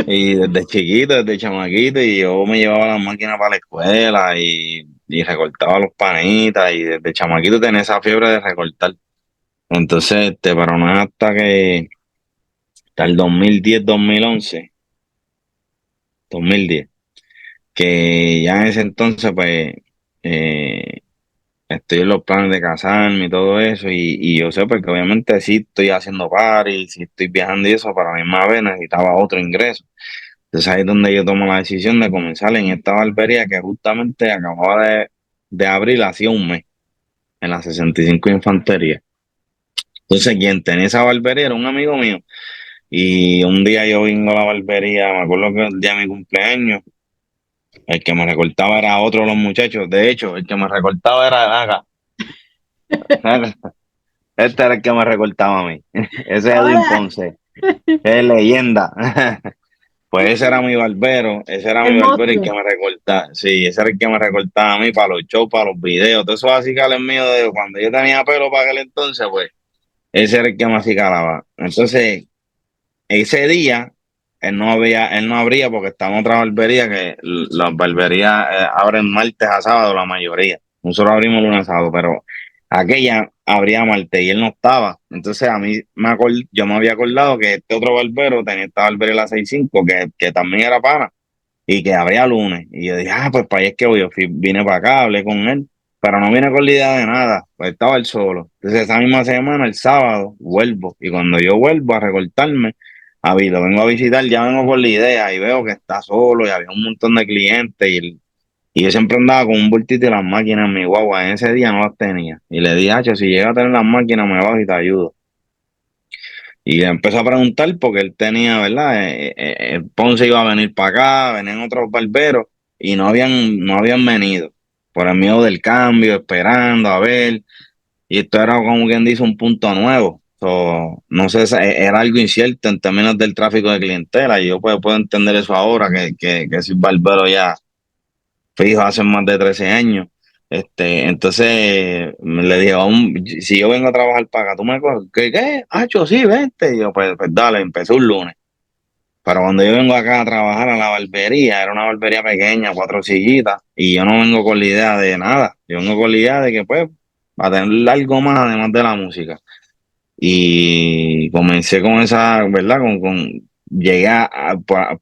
Y desde chiquito, desde chamaquito, y yo me llevaba las máquinas para la escuela y recortaba los panitas, y desde chamaquito tenía esa fiebre de recortar. Entonces, pero no es hasta el 2010, 2010, que ya en ese entonces, pues, eh, estoy en los planes de casarme y todo eso, y yo sé, porque obviamente sí estoy haciendo party, sí estoy viajando y eso, pero a la misma vez necesitaba otro ingreso. Entonces ahí es donde yo tomo la decisión de comenzar en esta barbería que justamente acababa de abrir hacía un mes, en la 65 Infantería. Entonces quien tenía esa barbería era un amigo mío. Y un día yo vengo a la barbería, me acuerdo que el día de mi cumpleaños, el que me recortaba era otro de los muchachos. De hecho, el que me recortaba era el Aga. Este era el que me recortaba a mí. Ese es Edwin Hola, Ponce, es leyenda. Pues ese era el mi barbero el que monstruo. me recortaba. Sí, ese era el que me recortaba a mí para los shows, para los videos, todos esos acicales míos de cuando yo tenía pelo para aquel entonces, pues ese era el que me acicalaba. Entonces, ese día, él no abría porque estaba en otra barbería que las barberías abren martes a sábado la mayoría. Nosotros abrimos lunes a sábado, pero aquella abría martes y él no estaba. Entonces a mí yo me había acordado que este otro barbero tenía esta barbería la 65 que también era pana y que abría lunes. Y yo dije, pues para allá es que voy. Vine para acá, hablé con él, pero no vine con la idea de nada, pues estaba él solo. Entonces esa misma semana, el sábado, vuelvo. Y cuando yo vuelvo a recortarme, lo vengo a visitar, ya vengo con la idea y veo que está solo y había un montón de clientes y yo siempre andaba con un bultito y las máquinas en mi guagua. En ese día no las tenía. Y le dije, si llega a tener las máquinas, me vas y te ayudo. Y le empezó a preguntar porque él tenía, ¿verdad? Ponce iba a venir para acá, venían otros barberos y no habían venido por el miedo del cambio, esperando a ver. Y esto era como quien dice un punto nuevo. No sé, era algo incierto en términos del tráfico de clientela. Y yo puedo entender eso ahora, que soy barbero ya fijo hace más de 13 años. Entonces le dije, si yo vengo a trabajar para acá, ¿tú me coges? ¿Qué? Sí, vente. Y yo, pues dale, empecé un lunes. Pero cuando yo vengo acá a trabajar a la barbería, era una barbería pequeña, 4 sillitas, y yo no vengo con la idea de nada. Yo vengo con la idea de que, pues, va a tener algo más además de la música. Y comencé con esa, ¿verdad? Llegué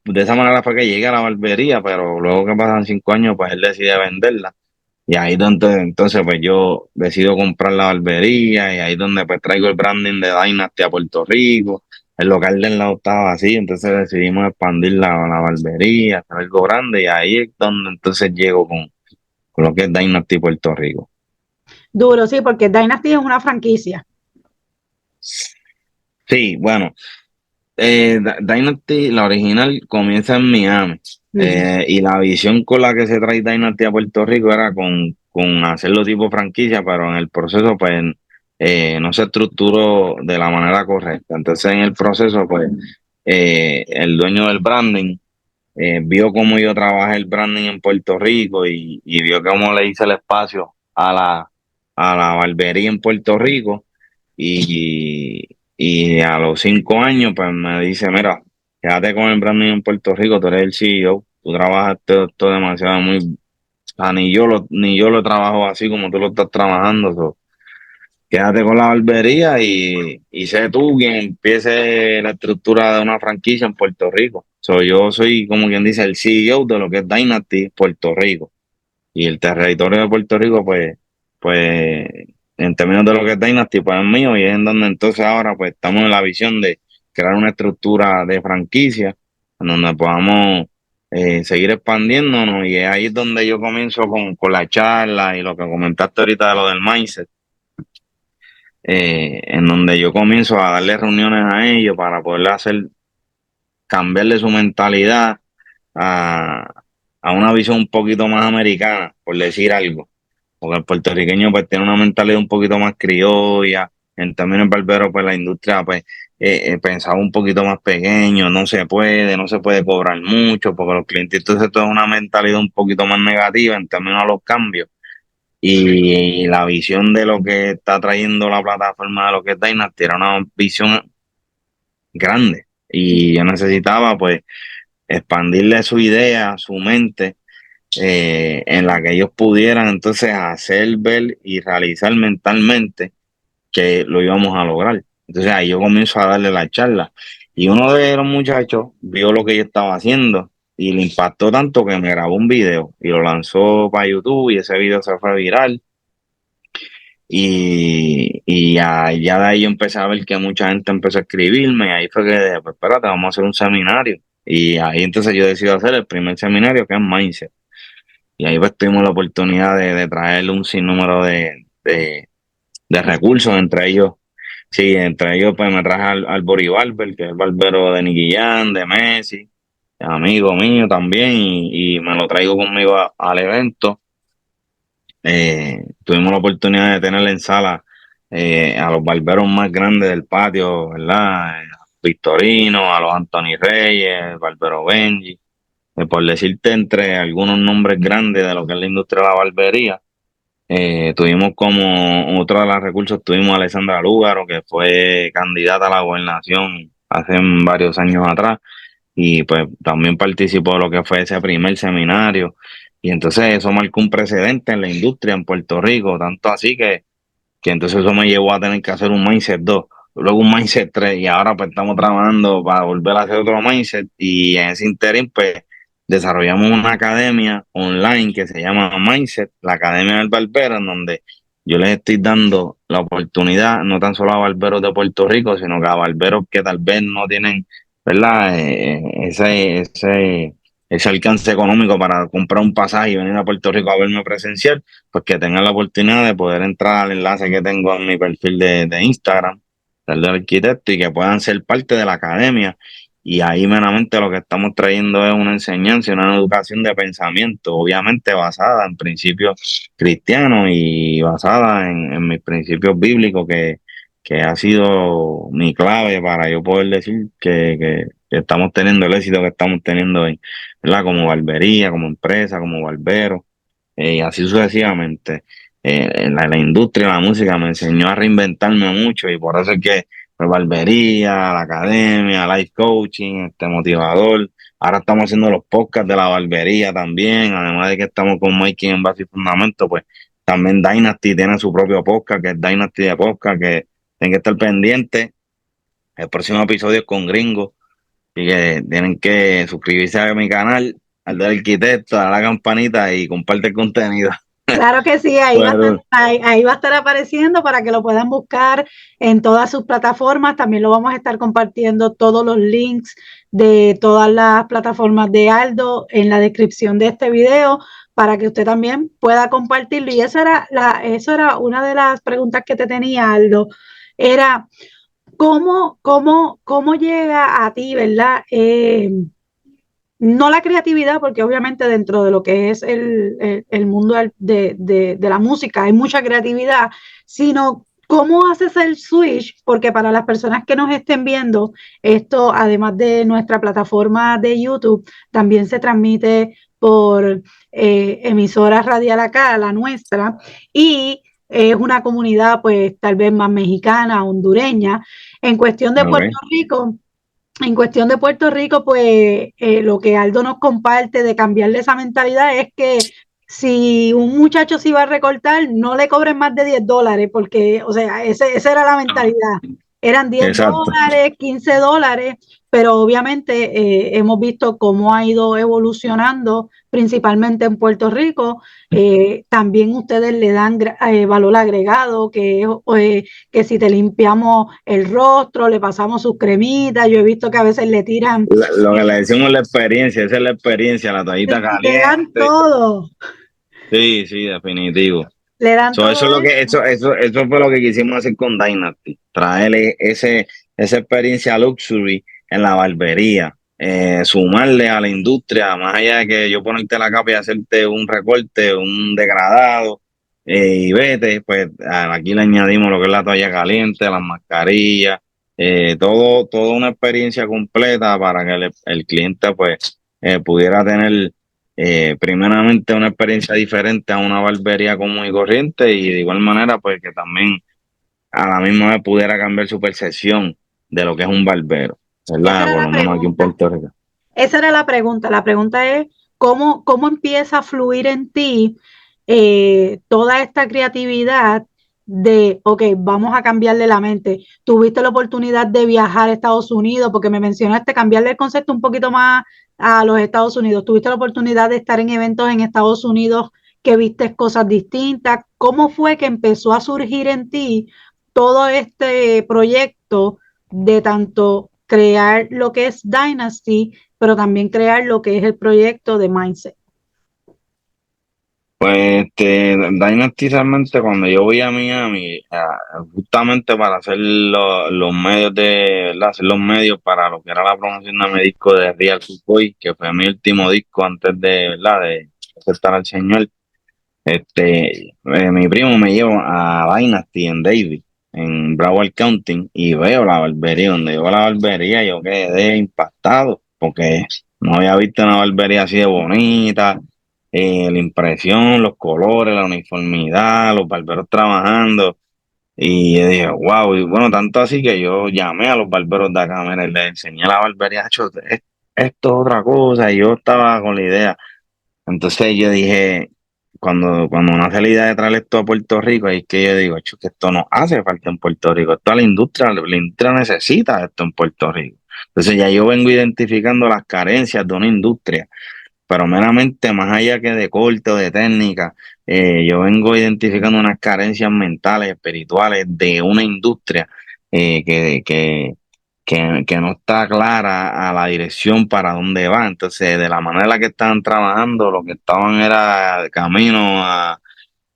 de esa manera fue que llegué a la barbería, pero luego que pasan 5 años, pues él decide venderla. Y ahí donde entonces pues yo decido comprar la barbería y ahí donde pues traigo el branding de Dynasty a Puerto Rico. El local del lado estaba así, entonces decidimos expandir la barbería, hacer algo grande y ahí es donde entonces llego con lo que es Dynasty Puerto Rico. Duro, sí, porque Dynasty es una franquicia. Sí, bueno, Dynasty, la original, comienza en Miami. Ujú. Y la visión con la que se trae Dynasty a Puerto Rico era con hacerlo tipo franquicia, pero en el proceso, pues, no se estructuró de la manera correcta. Entonces, en el proceso, pues, el dueño del branding vio cómo yo trabajé el branding en Puerto Rico y vio cómo le hice el espacio a la barbería en Puerto Rico y a los 5 años pues me dice, mira, quédate con el branding en Puerto Rico, tú eres el CEO, tú trabajas esto demasiado muy, o sea, ni yo lo trabajo así como tú lo estás trabajando, so, quédate con la barbería y sé tú quien empiece la estructura de una franquicia en Puerto Rico. Yo soy, como quien dice, el CEO de lo que es Dynasty Puerto Rico. Y el territorio de Puerto Rico, pues, en términos de lo que es Dynasty, pues es mío. Y es en donde entonces ahora, pues, estamos en la visión de crear una estructura de franquicia en donde podamos seguir expandiéndonos. Y es ahí donde yo comienzo con la charla y lo que comentaste ahorita de lo del mindset, en donde yo comienzo a darle reuniones a ellos para poderle hacer cambiarle su mentalidad a, a una visión un poquito más americana, por decir algo. Porque el puertorriqueño pues tiene una mentalidad un poquito más criolla, en términos barberos pues la industria pues pensaba un poquito más pequeño, no se puede cobrar mucho, porque los clientes entonces todo es una mentalidad un poquito más negativa en términos a los cambios. Y la visión de lo que está trayendo la plataforma de lo que es Dynasty era una visión grande. Y yo necesitaba pues expandirle su idea, su mente, en la que ellos pudieran entonces hacer ver y realizar mentalmente que lo íbamos a lograr. Entonces ahí yo comienzo a darle la charla. Y uno de los muchachos vio lo que yo estaba haciendo y le impactó tanto que me grabó un video y lo lanzó para YouTube y ese video se fue viral. Y ya de ahí yo empecé a ver que mucha gente empezó a escribirme y ahí fue que dije, pues espérate, vamos a hacer un seminario. Y ahí entonces yo decido hacer el primer seminario que es Mindset. Y ahí pues tuvimos la oportunidad de traerle un sinnúmero de recursos, entre ellos, sí, entre ellos pues me traje al Bori Barber, que es el barbero de Nicky Jam, de Messi, amigo mío también, y me lo traigo conmigo al evento. Tuvimos la oportunidad de tener en sala a los barberos más grandes del patio, ¿verdad? Victorino, a los Anthony Reyes, Barbero Benji, por decirte entre algunos nombres grandes de lo que es la industria de la barbería. Tuvimos como otro de los recursos, tuvimos a Alessandra Lúgaro, que fue candidata a la gobernación hace varios años atrás, y pues también participó de lo que fue ese primer seminario. Y entonces eso marcó un precedente en la industria en Puerto Rico, tanto así que entonces eso me llevó a tener que hacer un Mindset 2 luego un Mindset 3 y ahora pues estamos trabajando para volver a hacer otro Mindset y en ese interín pues desarrollamos una academia online que se llama Mindset, la Academia del Barbero, en donde yo les estoy dando la oportunidad no tan solo a barberos de Puerto Rico, sino que a barberos que tal vez no tienen, ¿verdad? Ese alcance económico para comprar un pasaje y venir a Puerto Rico a verme presencial, pues que tengan la oportunidad de poder entrar al enlace que tengo en mi perfil de Instagram, del arquitecto, y que puedan ser parte de la academia. Y ahí meramente lo que estamos trayendo es una enseñanza y una educación de pensamiento, obviamente basada en principios cristianos y basada en mis principios bíblicos, que ha sido mi clave para yo poder decir que estamos teniendo el éxito que estamos teniendo hoy, ¿verdad? Como barbería, como empresa, como barbero y así sucesivamente. La industria de la música me enseñó a reinventarme mucho y por eso es que pues, barbería, la academia, life coaching, motivador. Ahora estamos haciendo los podcasts de la barbería también, además de que estamos con Mikey en base y fundamento, pues también Dynasty tiene su propio podcast, que es Dynasty de Podcast, que tienen que estar pendientes. El próximo episodio es con Gringo y que tienen que suscribirse a mi canal, al del arquitecto, a la campanita y comparte el contenido. Claro que sí, Pero, ahí va a estar apareciendo para que lo puedan buscar en todas sus plataformas. También lo vamos a estar compartiendo todos los links de todas las plataformas de Aldo en la descripción de este video para que usted también pueda compartirlo. Y eso era una de las preguntas que te tenía, Aldo. Era cómo llega a ti, ¿verdad? No la creatividad, porque obviamente dentro de lo que es el mundo de la música hay mucha creatividad, sino cómo haces el switch, porque para las personas que nos estén viendo, esto además de nuestra plataforma de YouTube, también se transmite por emisoras radial acá, la nuestra, y es una comunidad pues tal vez más mexicana, hondureña. En cuestión de Puerto ok. Rico, en cuestión de Puerto Rico, pues lo que Aldo nos comparte de cambiarle esa mentalidad es que si un muchacho se iba a recortar, no le cobren más de $10, porque, o sea, esa era la mentalidad. Eran diez Exacto. dólares, $15, pero obviamente hemos visto cómo ha ido evolucionando, principalmente en Puerto Rico. También ustedes le dan valor agregado, que si te limpiamos el rostro, le pasamos sus cremitas. Yo he visto que a veces le tiran, Lo que le decimos la experiencia, esa es la experiencia, la toallita le dan caliente. todo, Sí, sí, definitivo. le dan todo Eso es lo que, eso. eso fue lo que quisimos hacer con Dynasty, traerle esa experiencia luxury en la barbería, sumarle a la industria, más allá de que yo ponerte la capa y hacerte un recorte, un degradado, y vete, pues aquí le añadimos lo que es la toalla caliente, las mascarillas, toda una experiencia completa para que el cliente pues pudiera tener primeramente una experiencia diferente a una barbería común y corriente y de igual manera pues que también a la misma vez pudiera cambiar su percepción de lo que es un barbero, Esa ¿verdad? era Por la lo menos aquí en pregunta. Puerto Rico. Esa era la pregunta. La pregunta es, ¿cómo empieza a fluir en ti toda esta creatividad de, ok, vamos a cambiarle la mente? ¿Tuviste la oportunidad de viajar a Estados Unidos? Porque me mencionaste cambiarle el concepto un poquito más a los Estados Unidos. ¿Tuviste la oportunidad de estar en eventos en Estados Unidos que viste cosas distintas? ¿Cómo fue que empezó a surgir en ti todo este proyecto de tanto crear lo que es Dynasty, pero también crear lo que es el proyecto de Mindset? Pues Dynasty realmente cuando yo voy a Miami, justamente para hacer los medios ¿verdad? Hacer los medios para lo que era la promoción de mi disco de Real Boy, que fue mi último disco antes ¿verdad? De aceptar al Señor. Mi primo me lleva a Dynasty en Davie, en Broward County, y veo la barbería. Donde veo la barbería, yo quedé impactado, porque no había visto una barbería así de bonita. La impresión, los colores, la uniformidad, los barberos trabajando. Y yo dije, wow, y bueno, tanto así que yo llamé a los barberos de acá, mira, y les enseñé la barbería, "Acho, esto es otra cosa", y yo estaba con la idea. Entonces yo dije, cuando nace la idea de traer esto a Puerto Rico, ahí es que yo digo, "Chu, que esto no hace falta en Puerto Rico, toda la industria necesita esto en Puerto Rico". Entonces ya yo vengo identificando las carencias de una industria, pero meramente más allá que de corte o de técnica, yo vengo identificando unas carencias mentales, espirituales de una industria que no está clara a la dirección para dónde va. Entonces, de la manera en la que estaban trabajando, lo que estaban era camino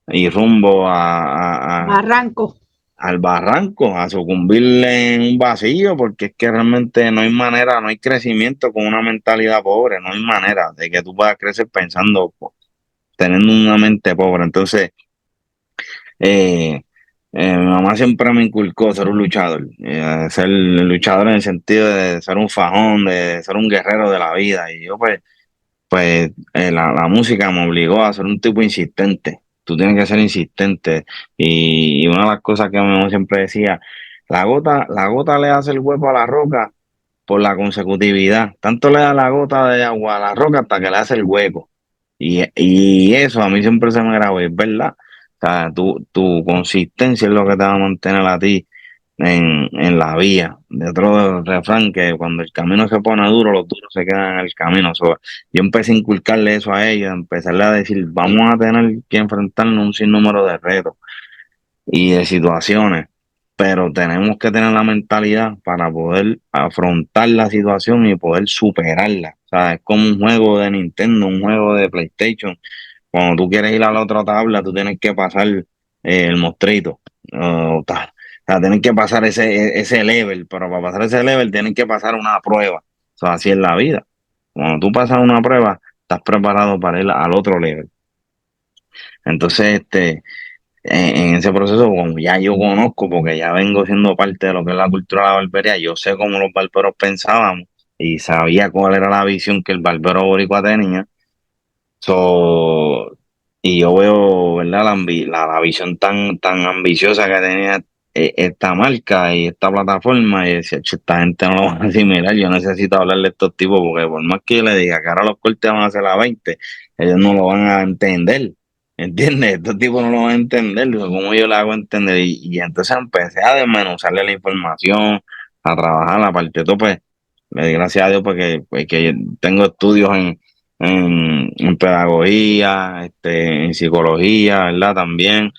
y rumbo Barranco. al barranco, a sucumbirle en un vacío, porque es que realmente no hay manera, no hay crecimiento con una mentalidad pobre, no hay manera de que tú puedas crecer pensando, teniendo una mente pobre. Entonces, eh, mi mamá siempre me inculcó ser un luchador, ser luchador en el sentido de ser un fajón, de ser un guerrero de la vida. Y yo la música me obligó a ser un tipo insistente. Tú tienes que ser insistente. Y una de las cosas que mi mamá siempre decía, la gota le hace el hueco a la roca por la consecutividad. Tanto le da la gota de agua a la roca hasta que le hace el hueco. Y eso a mí siempre se me grabó, es verdad. O sea, tu consistencia es lo que te va a mantener a ti. en la vía. De otro refrán que cuando el camino se pone duro, los duros se quedan en el camino. So, yo empecé a inculcarle eso a ellos, empezarle a decir, vamos a tener que enfrentarnos a un sinnúmero de retos y de situaciones, pero tenemos que tener la mentalidad para poder afrontar la situación y poder superarla. O sea, es como un juego de Nintendo, un juego de PlayStation. Cuando tú quieres ir a la otra tabla, tú tienes que pasar el mostrito. O sea, tienes que pasar ese level, pero para pasar ese level tienes que pasar una prueba. O sea, así es la vida. Cuando tú pasas una prueba, estás preparado para ir al otro level. Entonces, en ese proceso, como ya yo conozco, porque ya vengo siendo parte de lo que es la cultura de la barbería, yo sé cómo los barberos pensábamos y sabía cuál era la visión que el barbero boricua tenía. So, y yo veo, ¿verdad? La visión tan ambiciosa que tenía esta marca y esta plataforma, y decía, "Che, esta gente no lo van a asimilar, yo necesito hablarle a estos tipos, porque por más que yo le diga que ahora los cortes van a ser a 20, ellos no lo van a entender, ¿entiendes? Estos tipos no lo van a entender, digo, ¿cómo yo le hago entender?" Y entonces empecé a desmenuzarle la información, a trabajar, aparte de todo, pues, le di gracias a Dios porque pues, que tengo estudios en pedagogía, en psicología, ¿verdad? También.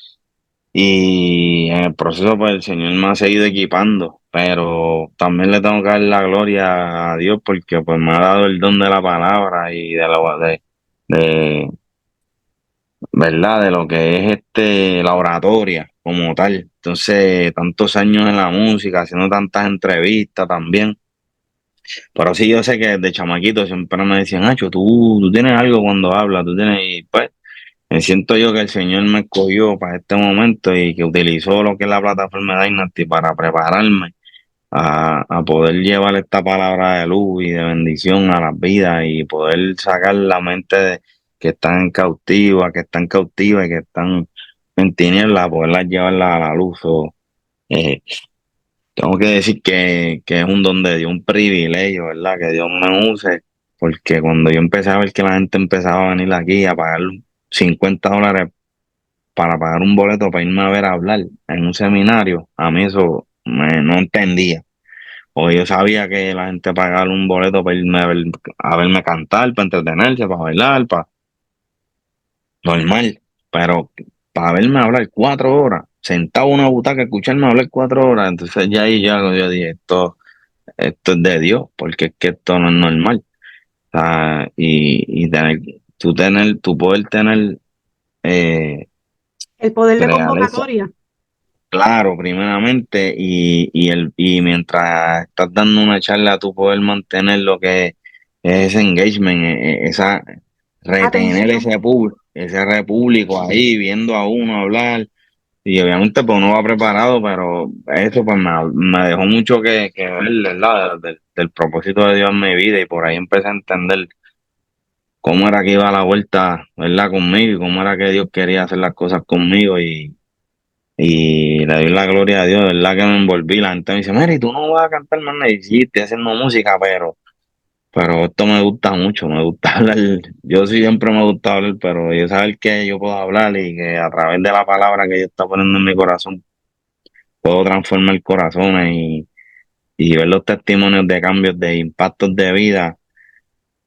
Y en el proceso, pues el Señor me ha seguido equipando, pero también le tengo que dar la gloria a Dios porque pues me ha dado el don de la palabra y de ¿verdad? De lo que es la oratoria como tal. Entonces, tantos años en la música, haciendo tantas entrevistas también. Pero sí, yo sé que desde chamaquito siempre me decían, Nacho, tú tienes algo cuando hablas, tú tienes, y pues me siento yo que el Señor me escogió para este momento y que utilizó lo que es la plataforma de Dynasty para prepararme a poder llevar esta palabra de luz y de bendición a las vidas y poder sacar la mente que están cautivas, que están cautivas y que están en tinieblas, poderlas llevarla a la luz. Eh, Tengo que decir que es un don de Dios, un privilegio, ¿verdad? Que Dios me use, porque cuando yo empecé a ver que la gente empezaba a venir aquí a pagar $50 para pagar un boleto para irme a ver a hablar en un seminario, a mí eso no entendía. O yo sabía que la gente pagaba un boleto para irme a verme cantar, para entretenerse, para bailar, para normal, pero para verme hablar 4 horas, sentado en una butaca, escucharme hablar 4 horas, entonces ya ahí ya yo dije, esto es de Dios, porque es que esto no es normal. O sea, y tú poder tener eh, El poder de realeza, convocatoria. claro, primeramente, y mientras estás dando una charla, tú poder mantener lo que es ese engagement, retener Atención. ese público ahí viendo a uno hablar. Y obviamente pues uno va preparado, pero eso pues me dejó mucho que ver, ¿verdad? Del propósito de Dios en mi vida y por ahí empecé a entender cómo era que iba la vuelta, ¿verdad? Conmigo y cómo era que Dios quería hacer las cosas conmigo y le doy la gloria a Dios, ¿verdad? Que me envolví. La gente me dice, Mary, tú no vas a cantar más nada. Y sí, estoy haciendo música, pero esto me gusta mucho, me gusta hablar. Yo sí siempre me gusta hablar, pero yo saber que yo puedo hablar y que a través de la palabra que Dios está poniendo en mi corazón puedo transformar corazones y ver los testimonios de cambios, de impactos de vida,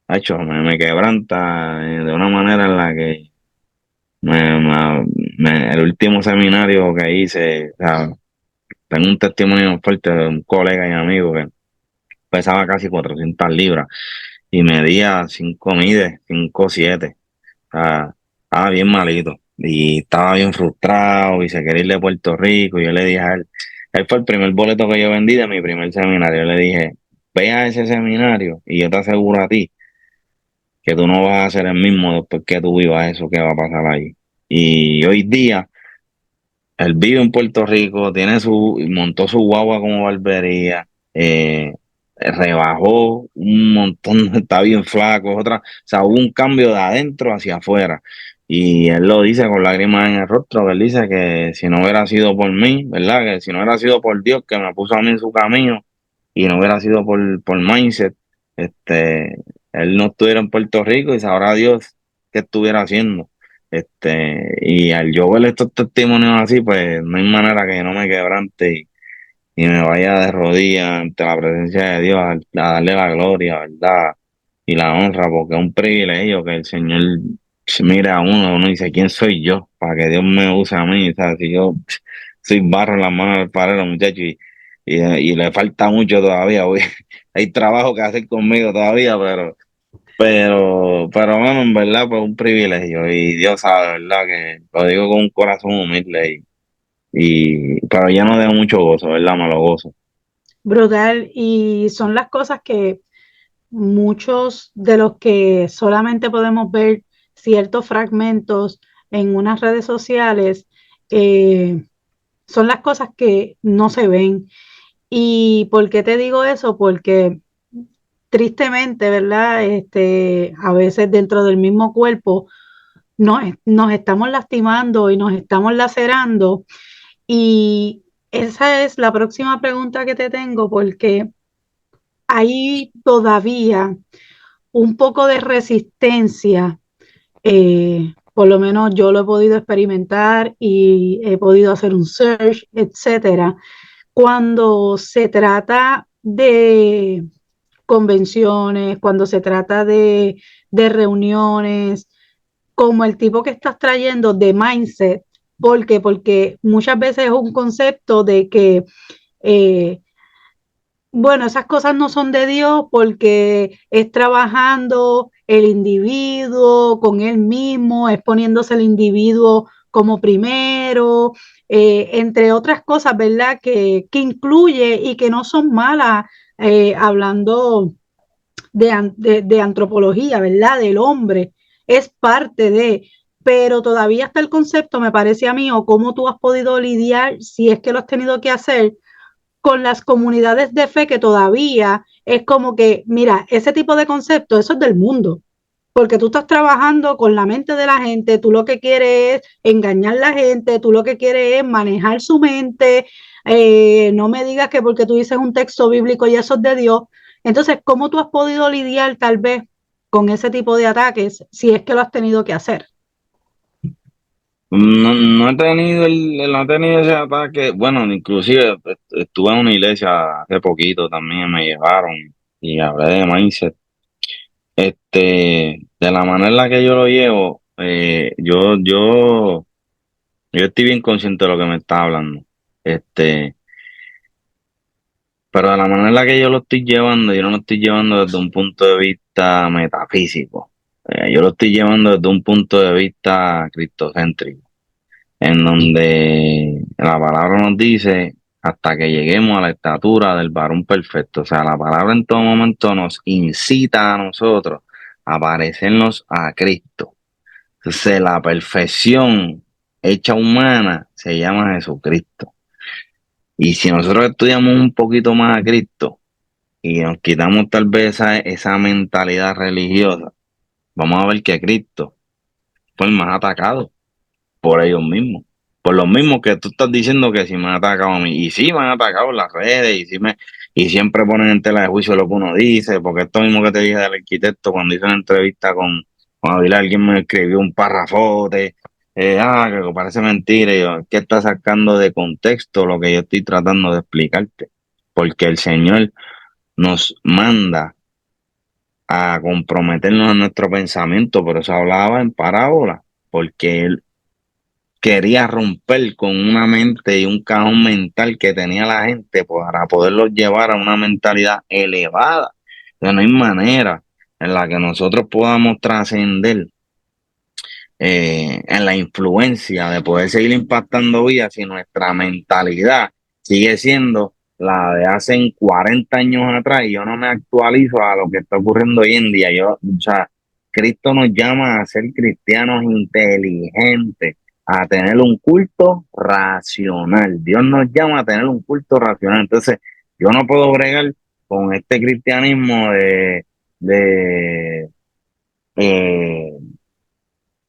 hecho, me quebranta de una manera en la que el último seminario que hice, o sea, tengo un testimonio fuerte de un colega y amigo que pesaba casi 400 libras y medía 5 mides, 5'7". O sea, estaba bien malito y estaba bien frustrado y se quería ir de Puerto Rico. Y yo le dije a él fue el primer boleto que yo vendí de mi primer seminario. Yo le dije, ve a ese seminario y yo te aseguro a ti que tú no vas a ser el mismo después que tú vivas eso que va a pasar ahí. Y hoy día, él vive en Puerto Rico, montó su guagua como barbería, rebajó un montón, está bien flaco, o sea, hubo un cambio de adentro hacia afuera. Y él lo dice con lágrimas en el rostro, que él dice que si no hubiera sido por mí, ¿verdad? Que si no hubiera sido por Dios que me puso a mí en su camino y no hubiera sido por Mindset, este, él no estuviera en Puerto Rico y sabrá Dios qué estuviera haciendo. Y al yo ver estos testimonios así, pues no hay manera que no me quebrante y me vaya de rodillas ante la presencia de Dios a darle la gloria, ¿verdad? Y la honra, porque es un privilegio que el Señor se mire a uno dice, ¿quién soy yo? Para que Dios me use a mí, o sea, si yo soy barro en las manos del parero, muchacho, y le falta mucho todavía, güey. Hay trabajo que hacer conmigo todavía, pero bueno, en verdad, pues un privilegio, y Dios sabe, ¿verdad? Que lo digo con un corazón humilde, pero lleno de mucho gozo, ¿verdad? Me lo gozo. Brutal. Y son las cosas que muchos de los que solamente podemos ver ciertos fragmentos en unas redes sociales, eh, son las cosas que no se ven. ¿Y por qué te digo eso? Porque tristemente, ¿verdad? A veces dentro del mismo cuerpo nos estamos lastimando y nos estamos lacerando. Y esa es la próxima pregunta que te tengo, porque hay todavía un poco de resistencia, por lo menos yo lo he podido experimentar y he podido hacer un search, etcétera, cuando se trata de convenciones, cuando se trata de reuniones, como el tipo que estás trayendo de mindset. ¿Por qué? Porque muchas veces es un concepto de que eh, bueno, esas cosas no son de Dios porque es trabajando el individuo con él mismo, es poniéndose el individuo como primero, entre otras cosas, ¿verdad? Que incluye y que no son malas, hablando de antropología, ¿verdad? Del hombre, es parte de, pero todavía está el concepto, me parece a mí, o cómo tú has podido lidiar, si es que lo has tenido que hacer con las comunidades de fe que todavía es como que, mira, ese tipo de concepto, eso es del mundo, porque tú estás trabajando con la mente de la gente, tú lo que quieres es engañar a la gente, tú lo que quieres es manejar su mente, no me digas que porque tú dices un texto bíblico y eso es de Dios. Entonces, ¿cómo tú has podido lidiar tal vez con ese tipo de ataques si es que lo has tenido que hacer? No he tenido no he tenido ese ataque. Bueno, inclusive estuve en una iglesia hace poquito también, me llevaron y hablé de mindset. De la manera en la que yo lo llevo, yo estoy bien consciente de lo que me está hablando. Este, pero de la manera en la que yo lo estoy llevando, yo no lo estoy llevando desde un punto de vista metafísico. Yo lo estoy llevando desde un punto de vista cristocéntrico, en donde la palabra nos dice hasta que lleguemos a la estatura del varón perfecto. O sea, la palabra en todo momento nos incita a nosotros a parecernos a Cristo. Entonces, la perfección hecha humana se llama Jesucristo. Y si nosotros estudiamos un poquito más a Cristo y nos quitamos tal vez esa mentalidad religiosa, vamos a ver que Cristo fue el más atacado por ellos mismos. Por los mismos que tú estás diciendo que si me han atacado a mí. Y sí me han atacado en las redes, y siempre ponen en tela de juicio lo que uno dice, porque esto mismo que te dije del arquitecto cuando hice una entrevista con Avilés, alguien me escribió un párrafote, que parece mentira, y yo, ¿qué está sacando de contexto lo que yo estoy tratando de explicarte? Porque el Señor nos manda a comprometernos en nuestro pensamiento, pero eso hablaba en parábola, porque Él quería romper con una mente y un cajón mental que tenía la gente para poderlos llevar a una mentalidad elevada. O sea, no hay manera en la que nosotros podamos trascender en la influencia de poder seguir impactando vidas si nuestra mentalidad sigue siendo la de hace 40 años atrás y yo no me actualizo a lo que está ocurriendo hoy en día. O sea, Cristo nos llama a ser cristianos inteligentes, a tener un culto racional. Dios nos llama a tener un culto racional. Entonces, yo no puedo bregar con este cristianismo de eh,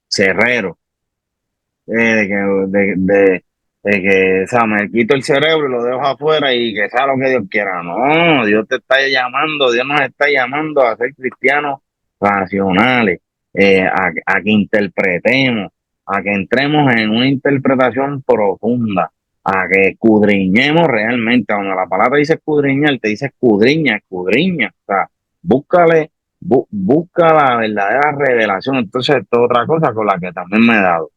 cerrero, de que, de que, o sea, me quito el cerebro y lo dejo afuera y que sea lo que Dios quiera. No, Dios te está llamando, Dios nos está llamando a ser cristianos racionales, a que interpretemos, a que entremos en una interpretación profunda, a que escudriñemos realmente. Cuando la palabra dice escudriñar, te dice escudriña, escudriña. O sea, búscale, busca la verdadera revelación. Entonces, esto es otra cosa con la que también me he dado.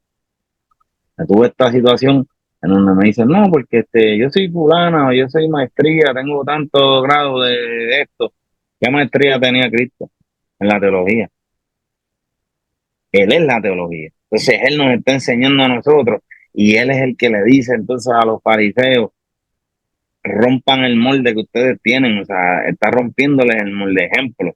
Tuve esta situación en donde me dicen, no, porque yo soy fulana, o yo soy maestría, tengo tanto grado de esto. ¿Qué maestría tenía Cristo en la teología? Él es la teología. Entonces, Él nos está enseñando a nosotros y Él es el que le dice entonces a los fariseos, rompan el molde que ustedes tienen, o sea, está rompiéndoles el molde. Ejemplo,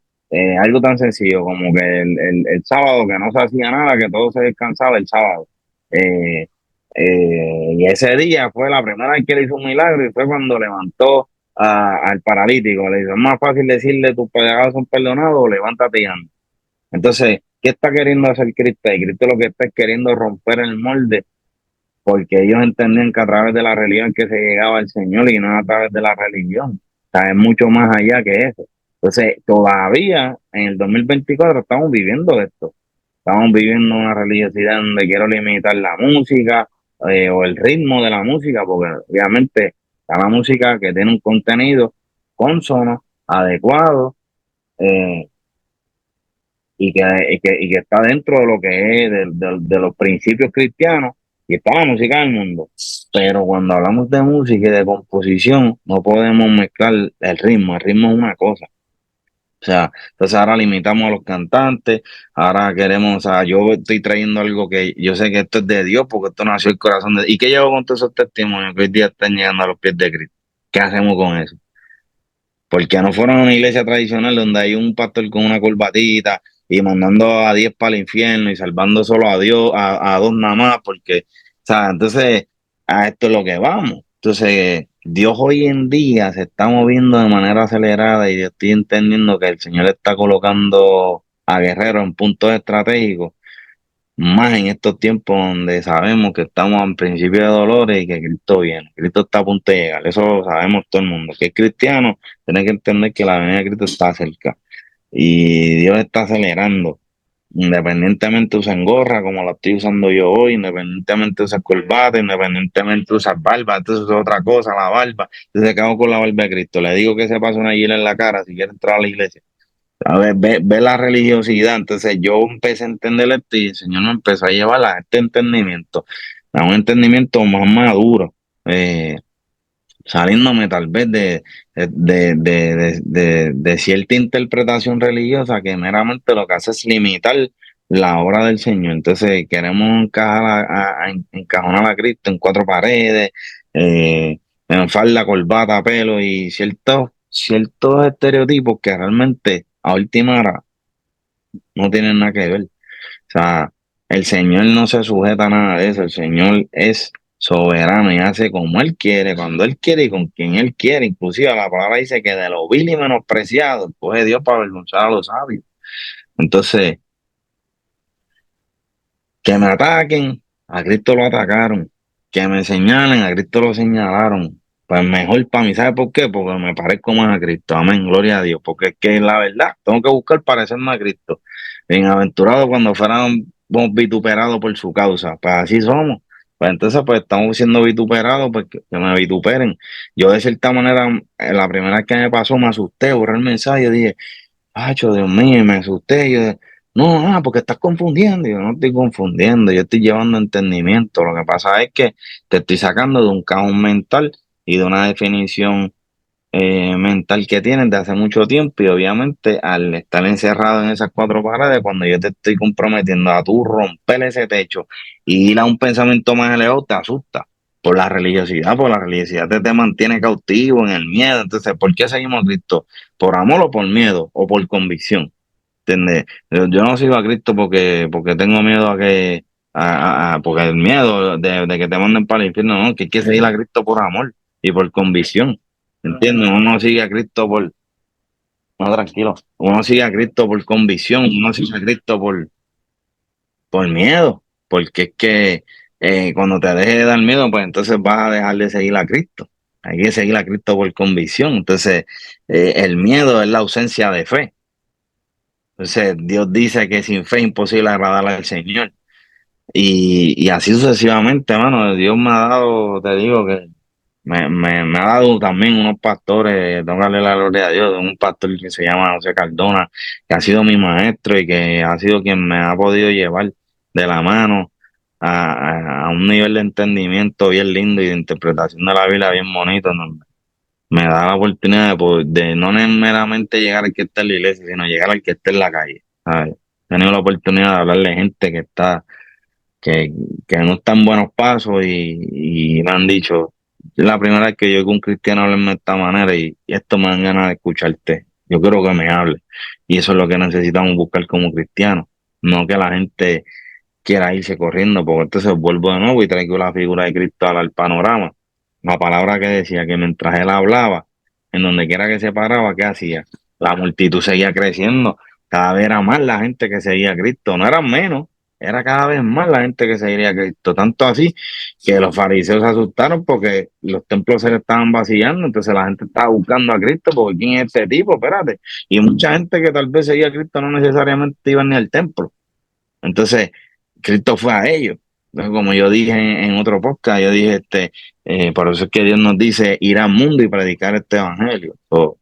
algo tan sencillo como que el sábado que no se hacía nada, que todo se descansaba el sábado. Eh, y ese día fue la primera vez que le hizo un milagro y fue cuando levantó al paralítico. Le dijo, es más fácil decirle tus pecados son perdonados o levántate y anda. Entonces, ¿qué está queriendo hacer Cristo? Y Cristo lo que está es queriendo romper el molde porque ellos entendían que a través de la religión que se llegaba al Señor y no a través de la religión. O sea, es mucho más allá que eso. Entonces, todavía en el 2024 estamos viviendo esto. Estamos viviendo una religiosidad donde quiero limitar la música o el ritmo de la música, porque obviamente está la música que tiene un contenido consono, adecuado, eh, y que está dentro de lo que es de los principios cristianos y está la música del mundo. Pero cuando hablamos de música y de composición, no podemos mezclar el ritmo es una cosa. O sea, entonces ahora limitamos a los cantantes, ahora queremos, o sea, yo estoy trayendo algo que yo sé que esto es de Dios, porque esto nació el corazón de... ¿Y qué llevo con todos esos testimonios que hoy día están llegando a los pies de Cristo? ¿Qué hacemos con eso? Porque no fueron a una iglesia tradicional donde hay un pastor con una corbatita y mandando a 10 para el infierno y salvando solo a Dios, a dos nada más, porque, o sea, entonces a esto es lo que vamos. Entonces, Dios hoy en día se está moviendo de manera acelerada y yo estoy entendiendo que el Señor está colocando a guerreros en puntos estratégicos más en estos tiempos donde sabemos que estamos en principio de dolores y que Cristo viene. Cristo está a punto de llegar. Eso lo sabemos todo el mundo. Que es cristiano, tiene que entender que la venida de Cristo está cerca. Y Dios está acelerando. Independientemente usen gorra, como la estoy usando yo hoy, independientemente usen corbata, independientemente usan barba, entonces es otra cosa, la barba. Entonces, ¿qué hago con la barba de Cristo? Le digo que se pase una hiela en la cara si quiere entrar a la iglesia. A ver, ve la religiosidad. Entonces yo empecé a entender esto y el Señor me empezó a llevar a este entendimiento, a un entendimiento más maduro, saliéndome tal vez de cierta interpretación religiosa que meramente lo que hace es limitar la obra del Señor. Entonces queremos encajonar a Cristo en cuatro paredes, en falda, corbata, pelo y ciertos estereotipos que realmente a última hora no tienen nada que ver. O sea, el Señor no se sujeta a nada de eso. El Señor es soberano y hace como Él quiere, cuando Él quiere y con quien Él quiere. Inclusive la palabra dice que de lo vil y menospreciado, coge Dios para avergonzar a los sabios. Entonces, que me ataquen, a Cristo lo atacaron. Que me señalen, a Cristo lo señalaron. Pues mejor para mí, ¿sabe por qué? Porque me parezco más a Cristo. Amén, gloria a Dios. Porque es que la verdad, tengo que buscar parecerme a Cristo. Bienaventurado cuando fuéramos vituperados por su causa. Pues así somos. Pues entonces, pues estamos siendo vituperados, pues que me vituperen. Yo de cierta manera, la primera vez que me pasó, me asusté, borré el mensaje, dije, ay, Dios mío, y me asusté. Yo, no, porque estás confundiendo. Yo no estoy confundiendo, yo estoy llevando entendimiento. Lo que pasa es que te estoy sacando de un caos mental y de una definición mental que tienes de hace mucho tiempo. Y obviamente, al estar encerrado en esas cuatro paredes, cuando yo te estoy comprometiendo a tú romper ese techo y ir a un pensamiento más elevado, te asusta. Por la religiosidad te mantiene cautivo en el miedo. Entonces, ¿por qué seguimos a Cristo? ¿Por amor o por miedo o por convicción? ¿Entiendes? Yo no sigo a Cristo porque tengo miedo a que, porque el miedo de que te manden para el infierno, no, que hay que seguir a Cristo por amor y por convicción. ¿Entiendes? Uno sigue a Cristo no, tranquilo, uno sigue a Cristo por convicción, uno sigue a Cristo por miedo, porque es que cuando te deje de dar miedo, pues entonces vas a dejar de seguir a Cristo. Hay que seguir a Cristo por convicción. Entonces, el miedo es la ausencia de fe. Entonces, Dios dice que sin fe es imposible agradar al Señor. Y así sucesivamente, mano. Dios me ha dado, te digo que me ha dado también unos pastores, tengo que darle la gloria a Dios, de un pastor que se llama José Cardona, que ha sido mi maestro y que ha sido quien me ha podido llevar de la mano a un nivel de entendimiento bien lindo y de interpretación de la Biblia bien bonito, ¿no? Me da la oportunidad de no meramente llegar al que está en la iglesia, sino llegar al que está en la calle, ¿sabes? He tenido la oportunidad de hablarle a gente que, que no está en buenos pasos y me han dicho, es la primera vez que yo oigo un cristiano hablarme de esta manera y esto me dan ganas de escucharte. Yo quiero que me hable. Y eso es lo que necesitamos buscar como cristianos. No que la gente quiera irse corriendo, porque entonces vuelvo de nuevo y traigo la figura de Cristo al panorama. La palabra que decía que mientras él hablaba, en donde quiera que se paraba, ¿qué hacía? La multitud seguía creciendo, cada vez era más la gente que seguía a Cristo, no eran menos, era cada vez más la gente que seguía a Cristo, tanto así que los fariseos se asustaron porque los templos se le estaban vaciando, entonces la gente estaba buscando a Cristo, porque ¿quién es este tipo? Espérate. Y mucha gente que tal vez seguía a Cristo no necesariamente iba ni al templo. Entonces, Cristo fue a ellos. Entonces, como yo dije en otro podcast, yo dije, por eso es que Dios nos dice ir al mundo y predicar este evangelio. O,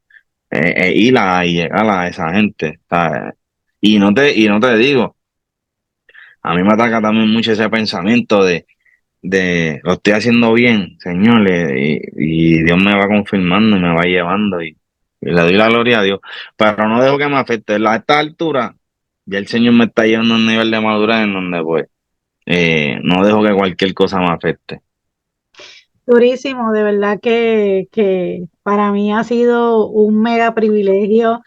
ir y llegar a esa gente. ¿Sabes? Y no te digo, a mí me ataca también mucho ese pensamiento de lo estoy haciendo bien, Señor, y Dios me va confirmando y me va llevando y le doy la gloria a Dios. Pero no dejo que me afecte. A esta altura, ya el Señor me está llevando a un nivel de madurez en donde pues no dejo que cualquier cosa me afecte. Durísimo, de verdad que para mí ha sido un mega privilegio.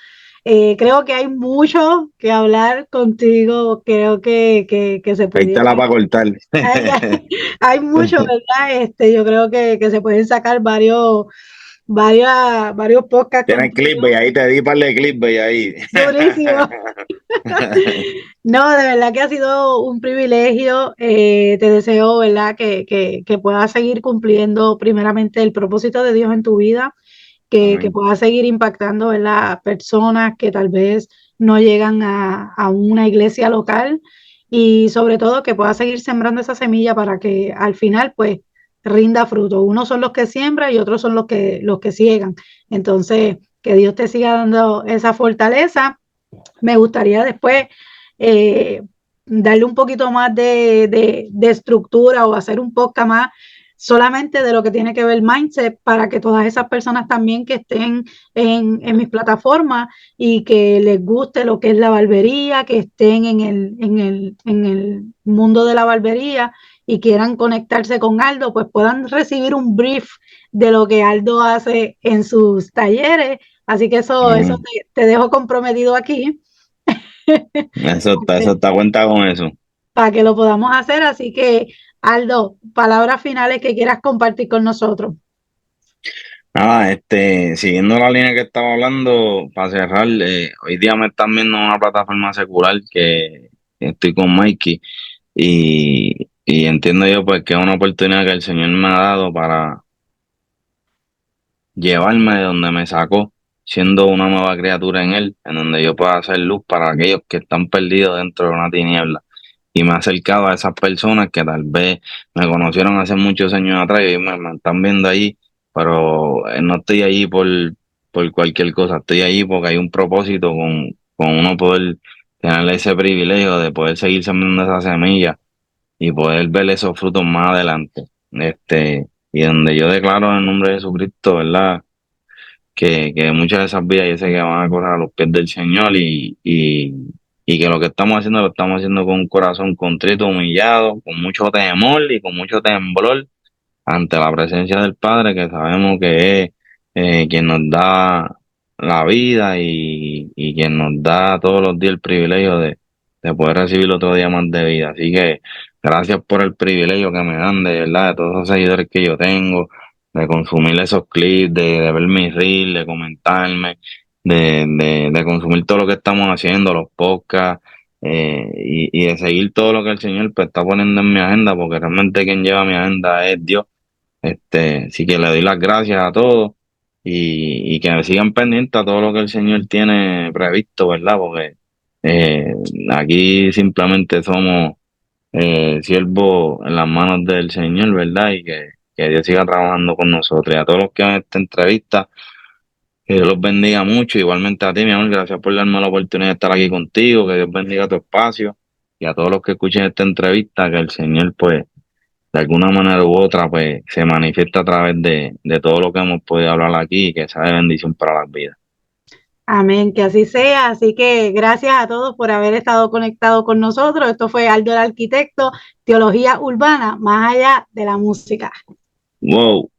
Creo que hay mucho que hablar contigo, creo que se Ahí pudiera, está la para cortar. hay, hay mucho, ¿verdad? Yo creo que se pueden sacar varios podcasts Tienes contigo. clip, ahí te di par de clip, ahí. Durísimo. No, de verdad que ha sido un privilegio. Te deseo, ¿verdad? Que puedas seguir cumpliendo primeramente el propósito de Dios en tu vida, que Amén. puedas seguir impactando, ¿verdad? Personas que tal vez no llegan a una iglesia local y sobre todo que puedas seguir sembrando esa semilla para que al final, pues, rinda fruto. Unos son los que siembran y otros son los que ciegan. Entonces, que Dios te siga dando esa fortaleza. Me gustaría después eh, darle un poquito más de estructura o hacer un podcast más solamente de lo que tiene que ver mindset para que todas esas personas también que estén en mis plataformas y que les guste lo que es la barbería, que estén en el mundo de la barbería y quieran conectarse con Aldo, pues puedan recibir un brief de lo que Aldo hace en sus talleres. Así que eso Amén. te dejo comprometido aquí Eso está, cuenta con eso. para que lo podamos hacer. Así que, Aldo, palabras finales que quieras compartir con nosotros. Nada, siguiendo la línea que estaba hablando, para cerrar, hoy día me están viendo en una plataforma secular que estoy con Mikey y entiendo yo pues que es una oportunidad que el Señor me ha dado para llevarme de donde me sacó, siendo una nueva criatura en Él, en donde yo pueda hacer luz para aquellos que están perdidos dentro de una tiniebla. Y me ha acercado a esas personas que tal vez me conocieron hace muchos años atrás y me están viendo ahí, pero no estoy allí por cualquier cosa, estoy allí porque hay un propósito con uno poder tener ese privilegio de poder seguir sembrando esa semilla y poder ver esos frutos más adelante. Y donde yo declaro en el nombre de Jesucristo, ¿verdad? Que muchas de esas vidas yo sé que van a correr a los pies del Señor y que lo que estamos haciendo lo estamos haciendo con un corazón contrito, humillado, con mucho temor y con mucho temblor ante la presencia del Padre, que sabemos que es quien nos da la vida y quien nos da todos los días el privilegio de poder recibir otro día más de vida. Así que gracias por el privilegio que me dan, de verdad, de todos esos seguidores que yo tengo, de consumir esos clips, de ver mis reels, de comentarme, de consumir todo lo que estamos haciendo, los podcasts. Y de seguir todo lo que el Señor pues, está poniendo en mi agenda, porque realmente quien lleva mi agenda es Dios. Sí que le doy las gracias a todos y que me sigan pendientes a todo lo que el Señor tiene previsto, ¿verdad? Porque eh, aquí simplemente somos siervo en las manos del Señor, ¿verdad? Y que Dios siga trabajando con nosotros. Y a todos los que ven esta entrevista, que Dios los bendiga mucho. Igualmente a ti, mi amor, gracias por darme la oportunidad de estar aquí contigo. Que Dios bendiga tu espacio. Y a todos los que escuchen esta entrevista, que el Señor, pues, de alguna manera u otra, pues, se manifiesta a través de todo lo que hemos podido hablar aquí y que sea de bendición para las vidas. Amén, que así sea. Así que gracias a todos por haber estado conectados con nosotros. Esto fue Aldo el Arquitecto, Teología Urbana, más allá de la música. Wow.